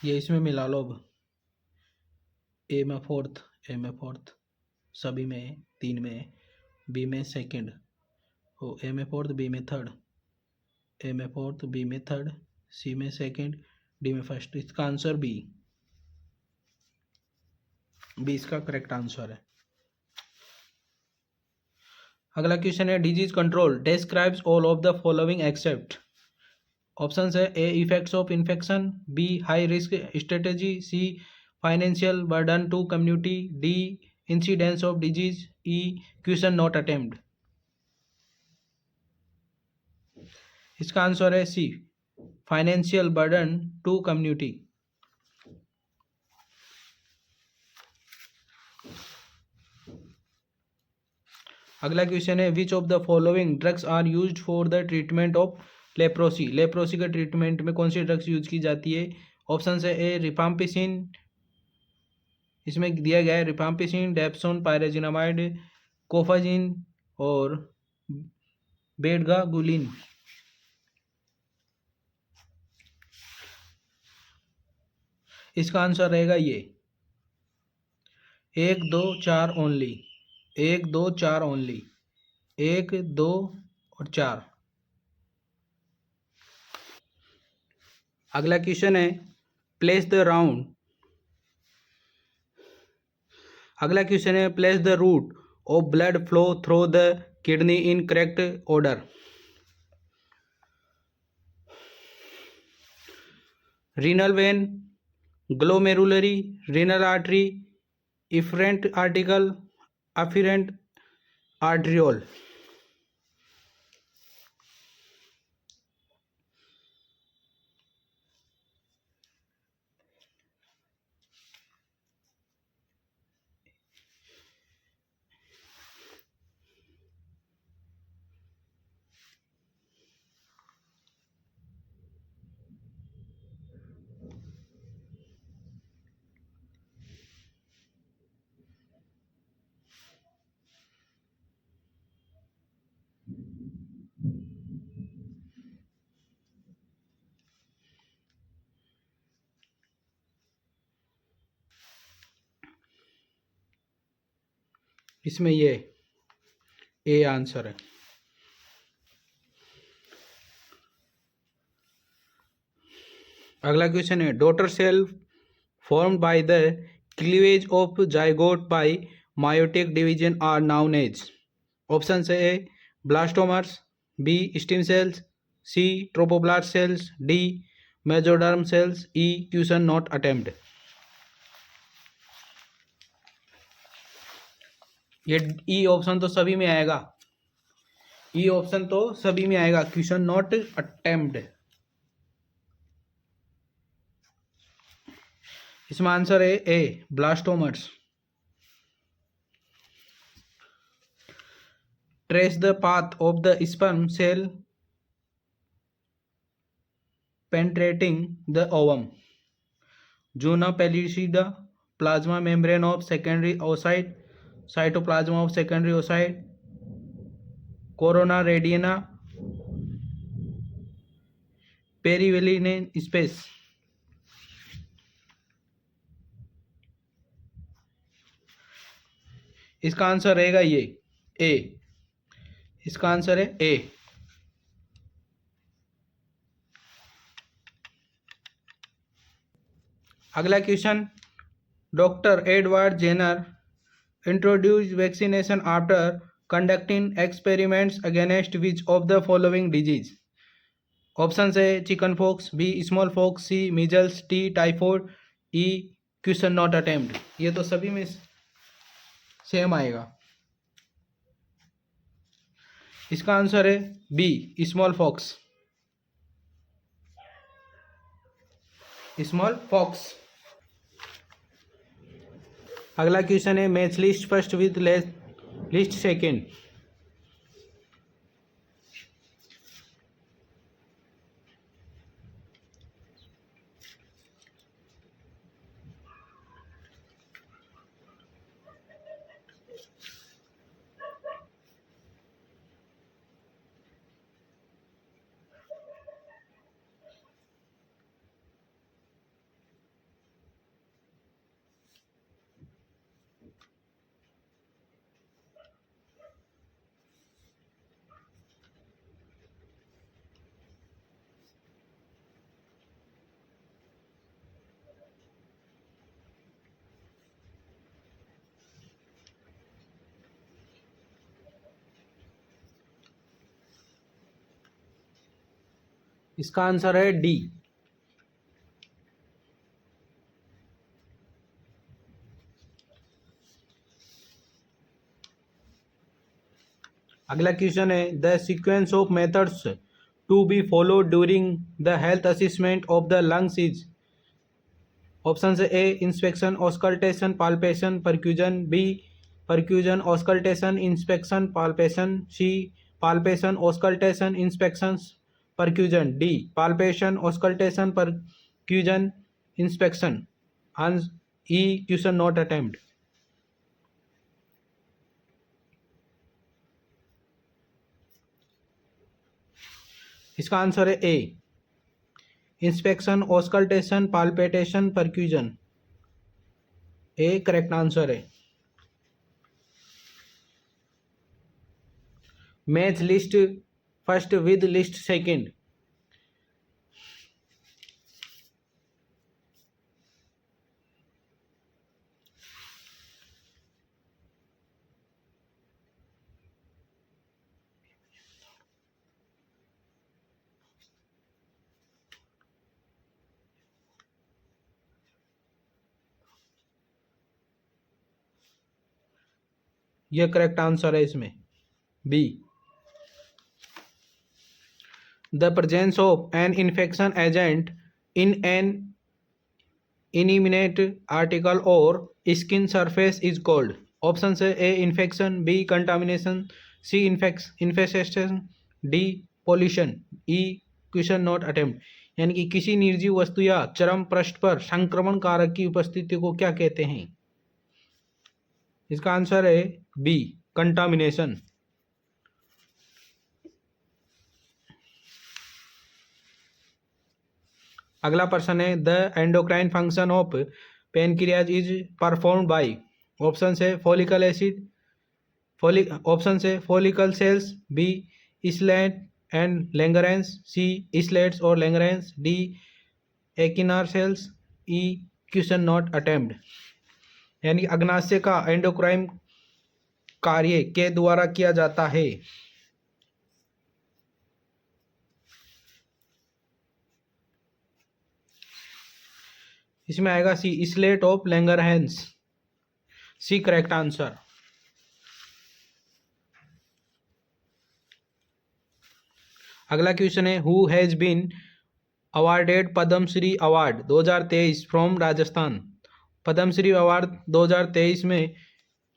[SPEAKER 1] ये इसमें मिला लो अब, ए में फोर्थ, ए में फोर्थ, सभी में, तीन में, बी में सेकंड, ओ ए में फोर्थ, बी में थर्ड, ए में फोर्थ, बी में थर्ड, सी में सेकंड, डी में फर्स्ट। इसका आंसर बी, बी इसका करेक्ट आंसर है। अगला क्वेश्चन है, disease control describes all of the following except. Option है A effects of infection, B high risk strategy, C financial burden to community, D incidence of disease, E question not attempt. इसका answer है C financial burden to community. अगला question है which of the following drugs are used for the treatment of leprosy. Leprosy के treatment में कौन सी drugs use की जाती है। ऑप्शन है ए रिफाम्पिसिन, इसमें दिया गया है रिफाम्पिसिन, डेप्सोन, पायरेजिनामाइड, कोफाजिन और बेडगागुलिन। इसका आंसर रहेगा ये 1 2 4 ओनली, 1 2 4 ओनली, 1 2 और 4। अगला क्वेश्चन है प्लेस द राउंड। अगला क्वेश्चन है place the route of blood flow through the kidney in correct order. Renal vein, glomeruli, renal artery, efferent arteriole, afferent arteriole. इसमें ये ए आंसर है। अगला क्वेश्चन है daughter cell formed by the cleavage of zygote by meiotic division are known as. Option है A blastomeres, B stem cells, C trophoblast cells, D mesoderm cells, E question not attempt. ये E option तो सभी में आएगा, E option तो सभी में आएगा, क्वेश्चन नॉट अटेम्प्ट। इसमें आंसर है A blastomeres. Trace the path of the sperm cell penetrating the ovum. Juna pellucida, plasma membrane of secondary oocyte, cytoplasm of secondary oocyte, corona radiana, perivelline space। इसका answer रहेगा ये A, इसका answer है A. अगला question doctor Edward Jenner introduce vaccination after conducting experiments against which of the following disease. Option है chicken pox, B small pox, C measles, D typhoid, E question not attempt. ये तो सभी में same आएगा। इसका answer है B small pox, small pox. अगला question है match list first with list second. इसका आंसर है डी। अगला क्वेश्चन है the sequence of methods to be followed during the health assessment of the lungs is. Option है A inspection, auscultation, palpation, percussion, B percussion auscultation inspection palpation, C palpation auscultation inspection percussion, D palpation auscultation percussion inspection, E question not attempt. इसका answer है A, inspection auscultation palpitation percussion, A correct answer है। Match list first with list second. यह correct answer है इसमें B. The presence of an infection agent in an inanimate article or skin surface is called. Option से A infection, B contamination, C infestation, D pollution, E question not attempt. यानी कि किसी निर्जीव वस्तु या चरम पृष्ठ पर संक्रमण कारक की उपस्थिति को क्या कहते हैं? इसका आंसर है बी कंटामिनेशन। अगला प्रश्न है the endocrine function of pancreas is performed by. Option से फॉलिकल एसिड, ऑप्शन से follicle cells, B islet and Langerhans, C islets और Langerhans, D acinar cells, E question not attempt. यानी अग्नाशय का एंडोक्राइन कार्य के द्वारा किया जाता है। इसमें आएगा C islet of Langerhans, C correct answer. अगला क्वेश्चन है who has been awarded Padma Shri award 2023 from Rajasthan. Padma Shri award 2023 में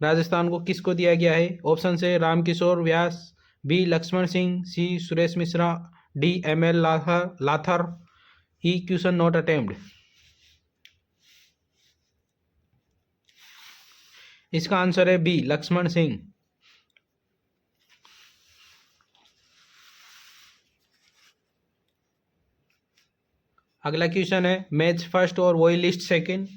[SPEAKER 1] राजस्थान को किसको दिया गया है? ऑप्शन से Ramkishore Vyas, B Laxman Singh, C Suresh Mishra, D ML Lathar, E question not attempt. इसका आंसर है बी लक्ष्मण सिंह। अगला क्वेश्चन है मैच फर्स्ट और वही लिस्ट सेकंड।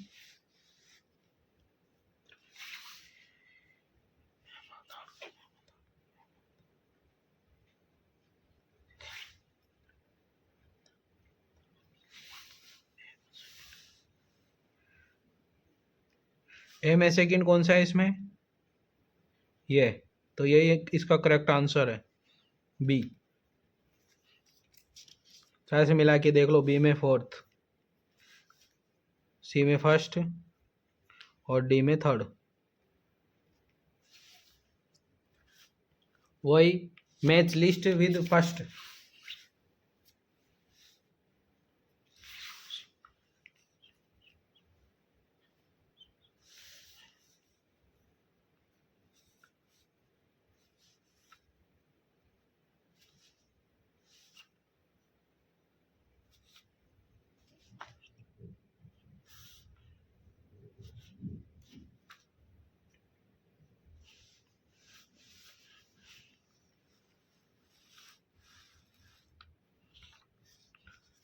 [SPEAKER 1] ए में सेकंड कौन सा है इसमें? ये तो यही इसका करेक्ट आंसर है बी। सारे से मिला के देख लो, बी में फोर्थ, सी में फर्स्ट और डी में थर्ड। वही मैच लिस्ट विद फर्स्ट।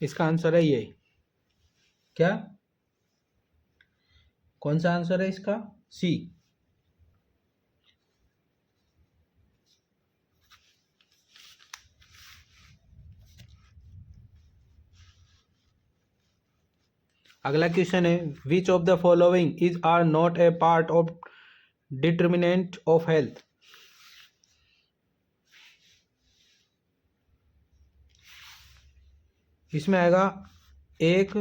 [SPEAKER 1] इसका आंसर है ये। क्या कौन सा आंसर है इसका? सी। अगला क्वेश्चन है which of the following is are not a part of determinant of health. इसमें आएगा एक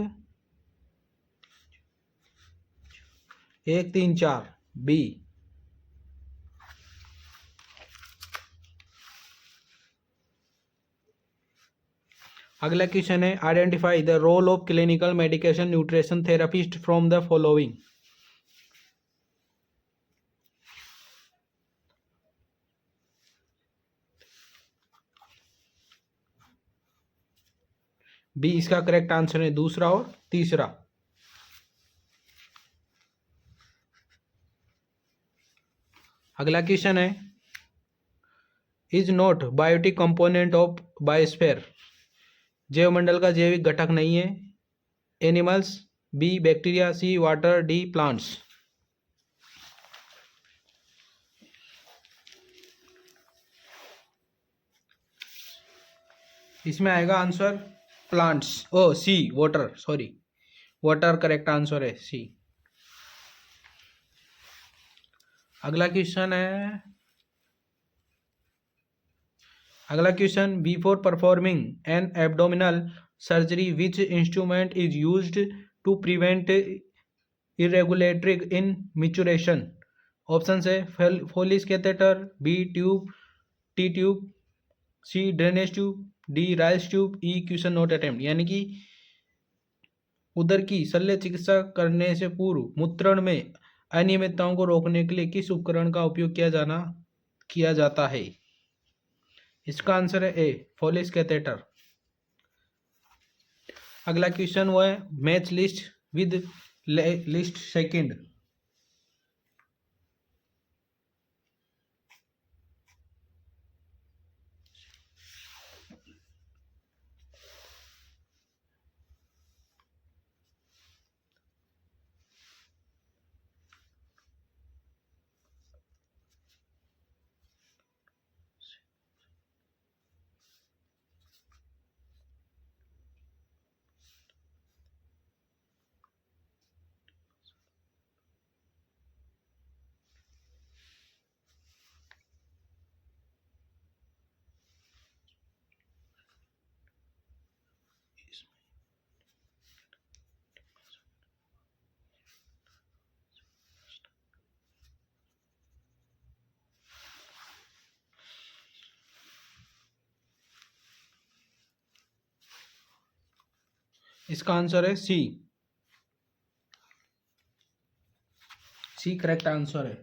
[SPEAKER 1] 3 4 बी। अगला क्वेश्चन है identify the role of clinical medication nutrition therapist from the following. B इसका करेक्ट आंसर है, दूसरा और तीसरा। अगला क्वेश्चन है, is not biotic component of biosphere, जैवमंडल का जैविक घटक नहीं है। Animals, B bacteria, C water, D plants. इसमें आएगा answer plants, oh C water, sorry water correct answer है, सी। अगला क्वेश्चन है, अगला question, before performing an abdominal surgery which instrument is used to prevent irregulatory in micturition. Option है Foley's catheter, B tube, T tube, C drainage tube, D Ryle's tube, E question not attempt. यानी कि उदर की शल्य चिकित्सा करने से पूर्व मूत्रण में अनियमितताओं को रोकने के लिए किस उपकरण का उपयोग किया जाता है। इसका आंसर है ए फोलिस कैथेटर। अगला क्वेश्चन वो है, match list with list second. इसका आंसर है सी, सी करेक्ट आंसर है।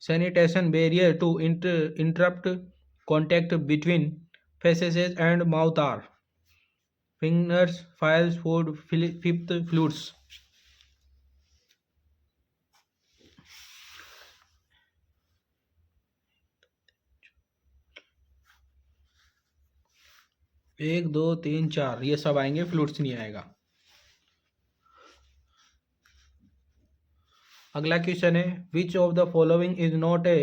[SPEAKER 1] Sanitation barrier to interrupt contact between faces and mouth are fingers, files, food, fifth flutes। एक दो तीन चार ये सब आएंगे, फ्लूट्स नहीं आएगा। अगला क्वेश्चन है, which of the following is not a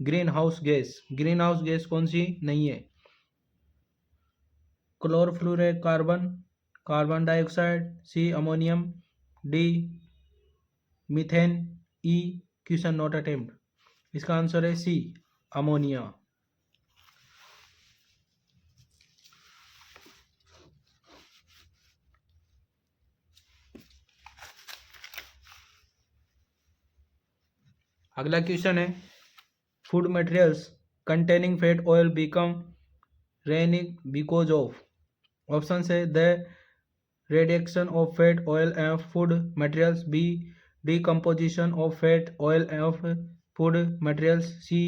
[SPEAKER 1] greenhouse gas. Greenhouse gas कौन सी नहीं है। Chlorofluorocarbon, carbon dioxide, C ammonium, D methane, E question not attempt. इसका आंसर है सी अमोनिया। अगला क्वेश्चन है, food materials containing fat oil become rancid because of. Option है the reduction of fat oil of food materials, b decomposition of fat oil of food materials, c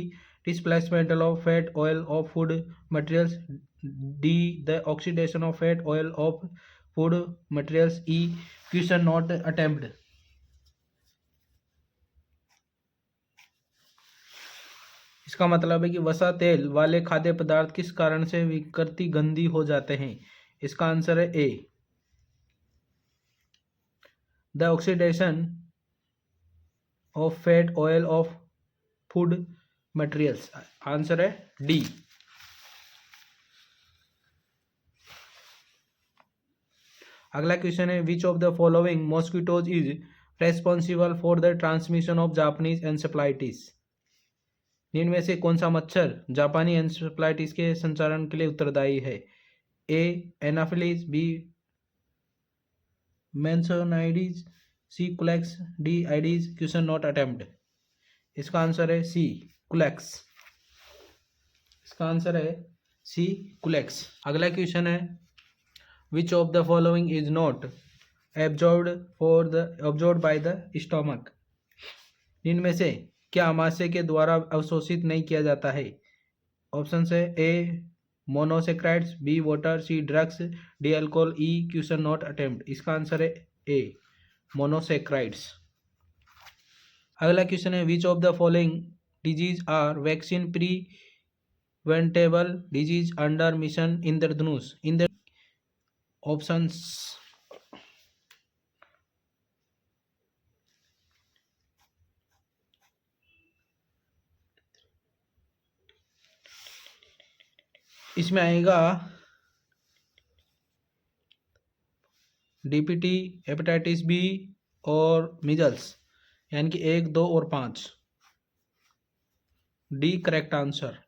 [SPEAKER 1] displacement of fat oil of food materials, d the oxidation of fat oil of food materials, e question not attempted। इसका मतलब है कि वसा तेल वाले खाद्य पदार्थ किस कारण से विकृति गंदी हो जाते हैं। इसका आंसर है A the oxidation of fat oil of food materials। Answer है डी। अगला क्वेश्चन है, which of the following mosquitoes is responsible for the transmission of Japanese encephalitis. निम्न में से कौन सा मच्छर जापानी एन्सेफ्लाइटिस के संचारण के लिए उत्तरदायी है। A Anopheles, B Mansonoides, C Culex, D Aedes question not attempt. इसका आंसर है सी कुलेक्स। इसका आंसर है सी कुलेक्स। अगला क्वेश्चन है, which of the following is not absorbed by the stomach. इनमें से क्या आमाशय के द्वारा अवशोषित नहीं किया जाता है? ऑप्शन है A monosaccharides, B water, C drugs, D alcohol, E question not attempt. इसका आंसर है ए मोनोसेक्राइड्स। अगला क्वेश्चन है which of the following disease are vaccine preventable disease under mission Indradhanush. Options इसमें आएगा डीपीटी, हेपेटाइटिस बी और measles, यानी कि 1, 2 और 5। D correct answer.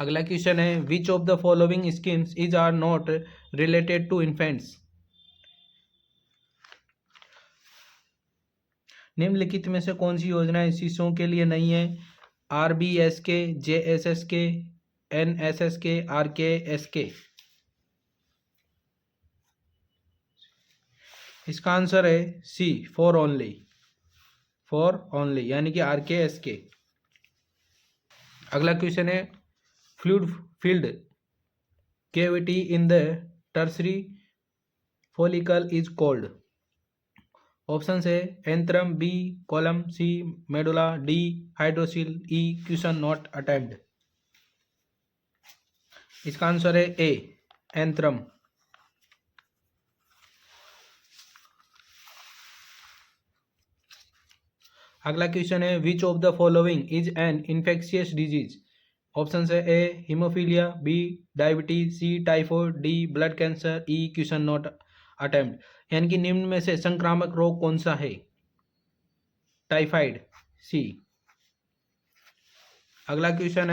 [SPEAKER 1] अगला क्वेश्चन है which of the following schemes is are not related to infants. निम्नलिखित में से कौन सी योजनाएं शिशुओं के लिए नहीं है? RBSK, JSSK, NSSK, RKSK। इसका आंसर है सी फॉर ओनली यानी कि RKSK। अगला क्वेश्चन है fluid filled cavity in the tertiary follicle is called. Option है antrum, B column, C medulla, D hydrocele, E question not attempt. इसका आंसर है A antrum. अगला क्वेश्चन है which of the following is an infectious disease. Option है A haemophilia, B diabetes, C typhoid, D blood cancer, E question not attempt. यानी कि निम्न में से संक्रामक रोग कौन सा है? टाइफाइड, सी। अगला क्वेश्चन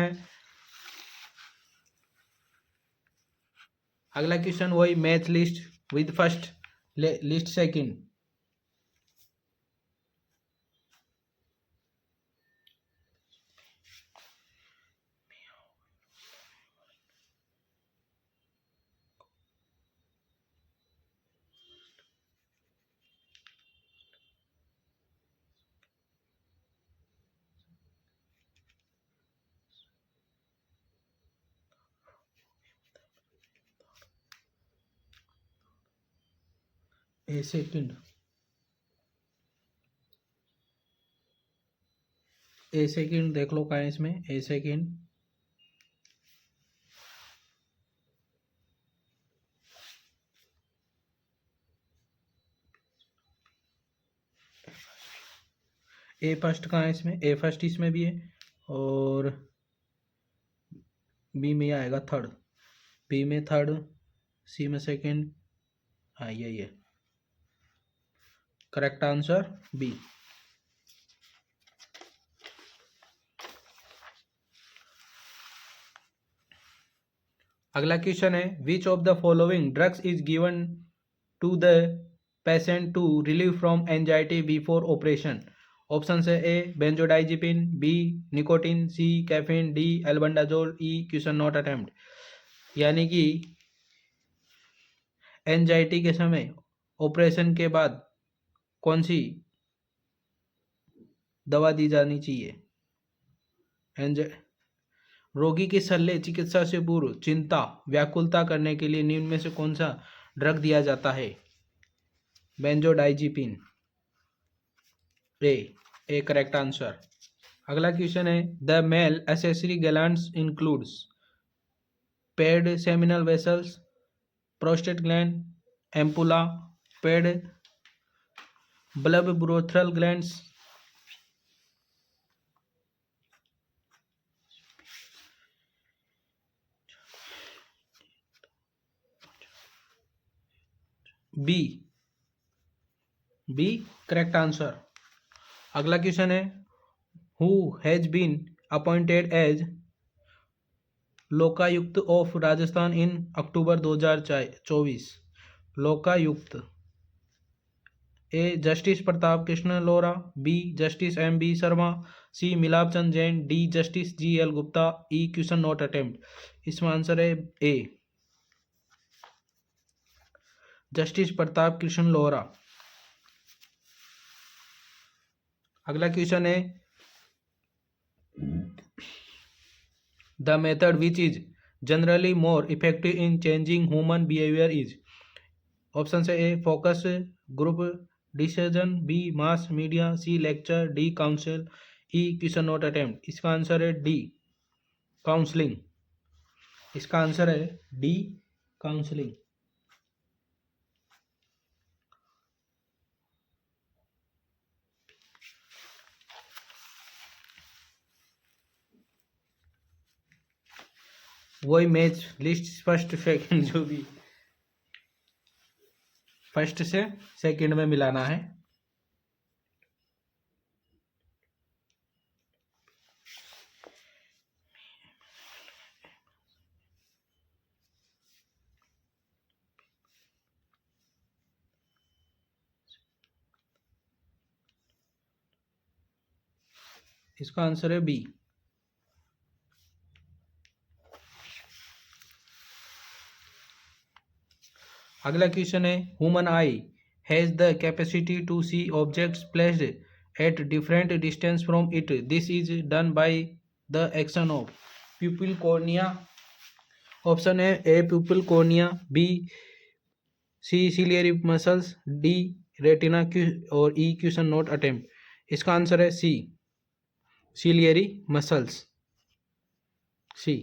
[SPEAKER 1] वही math list with first list second. A second देख लो कहाँ है इसमें। ए सेकंड ए फर्स्ट कहाँ है इसमें? ए फर्स्ट इसमें भी है और बी में आएगा थर्ड, बी में थर्ड, सी में सेकंड। हाँ यही है करेक्ट आंसर बी। अगला क्वेश्चन है which of the following drugs is given to the patient to relieve from anxiety before operation. Option है A benzodiazepine, B nicotine, C caffeine, D albendazole, E question not attempt. यानी कि anxiety के समय operation के बाद कौन सी दवा दी जानी चाहिए? रोगी के शल्य चिकित्सा से पूर्व चिंता व्याकुलता करने के लिए निम्न में से कौन सा ड्रग दिया जाता है? Benzodiazepine, A correct answer. अगला क्वेश्चन है the male accessory glands includes paired seminal vesicles, prostate gland, ampulla, paired bulbourethral glands. B correct answer. अगला क्वेश्चन है who has been appointed as Lokayukta of Rajasthan in October 2024। Lokayukta A justice Pratap Krishna Lora, B justice MB Sharma, C Milap Chand Jain, D justice GL Gupta, E question not attempt. इसमें answer है A justice Pratap Krishna Lohra. अगला question है the method which is generally more effective in changing human behaviour is. Option से A focus group decision, B mass media, C lecture, D council, E question not attempt. इसका answer है D counselling. इसका answer है D counselling. वही match list first second जो भी first से second में मिलाना है। इसका आंसर है बी। अगला क्वेश्चन है human eye has the capacity to see objects placed at different distance from it. This is done by the action of pupil cornea. Option है A pupil cornea, B C ciliary muscles, D retina और E question not attempt. इसका answer है C ciliary muscles, C.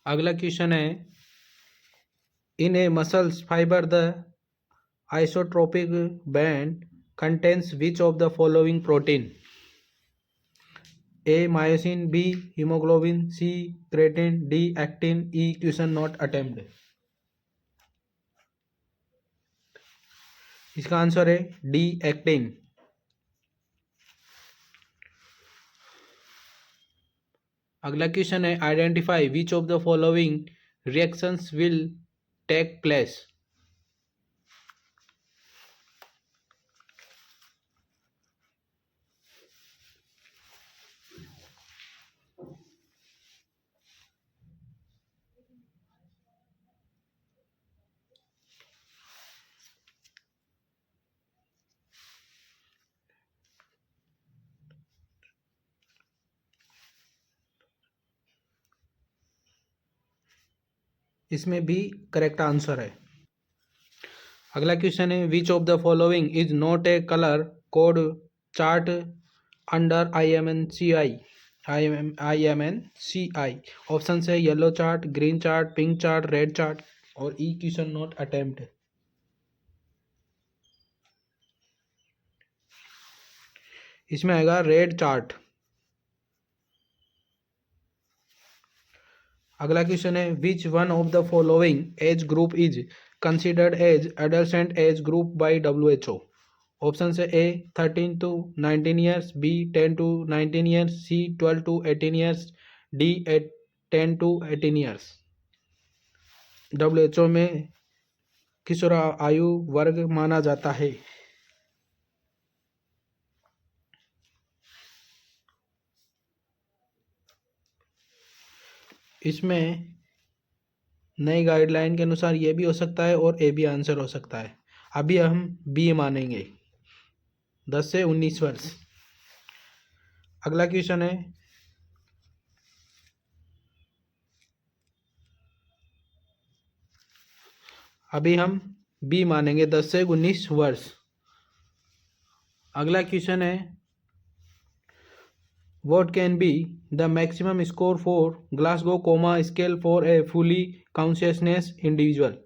[SPEAKER 1] अगला question है in a muscles fibre the isotropic band contains which of the following protein. A myosin, B haemoglobin, C creatine, D actin, E question not attempt. इसका answer है D actin. अगला question है identify which of the following reactions will take place. इसमें भी correct answer है। अगला question है which of the following is not a colour code chart under IMNCI। Option है yellow chart, green chart, pink chart, red chart और E question not attempt. इसमें आएगा red chart. अगला क्वेश्चन है which one of the following age group is considered as adolescent age group by WHO। Option है A 13 to 19 years, B 10 to 19 years, C 12 to 18 years, D 10 to 18 years. WHO में किशोर आयु वर्ग माना जाता है। इसमें नई गाइडलाइन के अनुसार ये भी हो सकता है और ए भी आंसर हो सकता है। अभी हम बी मानेंगे 10 से 19 वर्ष। अगला क्वेश्चन है अभी हम बी मानेंगे 10 से 19 वर्ष। अगला क्वेश्चन है what can be the maximum score for Glasgow Coma scale for a fully consciousness individual।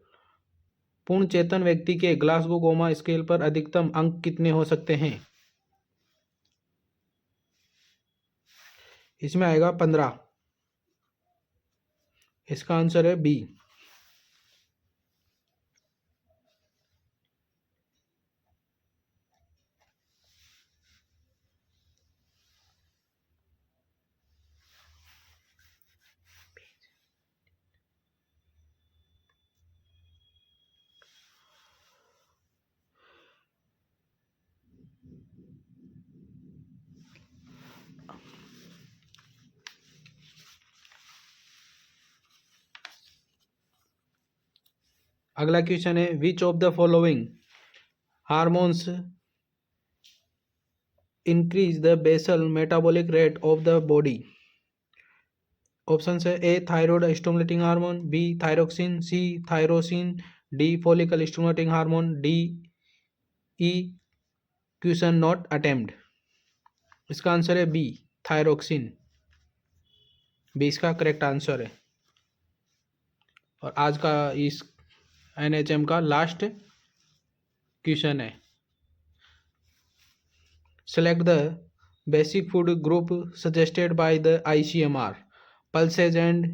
[SPEAKER 1] पूर्ण चेतन व्यक्ति के ग्लासगो कोमा स्केल पर अधिकतम अंक कितने हो सकते हैं। इसमें आएगा 15। इसका आंसर है बी। अगला क्वेश्चन है, which of the following hormones increase the basal metabolic rate of the body. Option है, A thyroid stimulating hormone, B thyroxine, C tyrosine, D follicle stimulating hormone, D E question not attempt. इसका answer है B thyroxine. B इसका correct answer है। और आज का इस NHM का लास्ट क्वेश्चन है, select the basic food group suggested by the ICMR, pulses and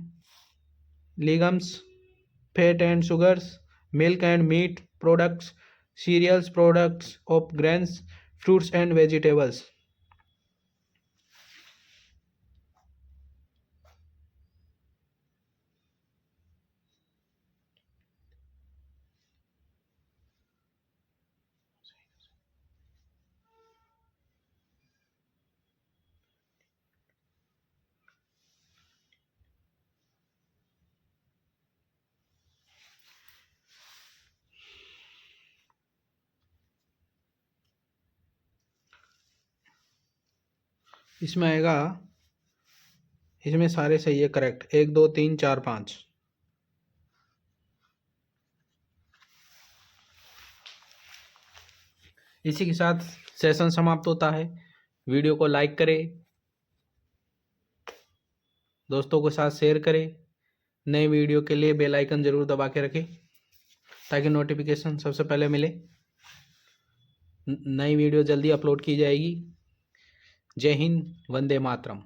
[SPEAKER 1] legumes, fat and sugars, milk and meat products, cereals, products of grains, fruits and vegetables। इसमें आएगा, इसमें सारे सही है, करेक्ट, 1 2 3 4 5। इसी के साथ सेशन समाप्त होता है। वीडियो को लाइक करें, दोस्तों के साथ शेयर करें। नए वीडियो के लिए बेल आइकन जरूर दबा के रखें ताकि नोटिफिकेशन सबसे पहले मिले। नई वीडियो जल्दी अपलोड की जाएगी। जय हिंद, वंदे मातरम।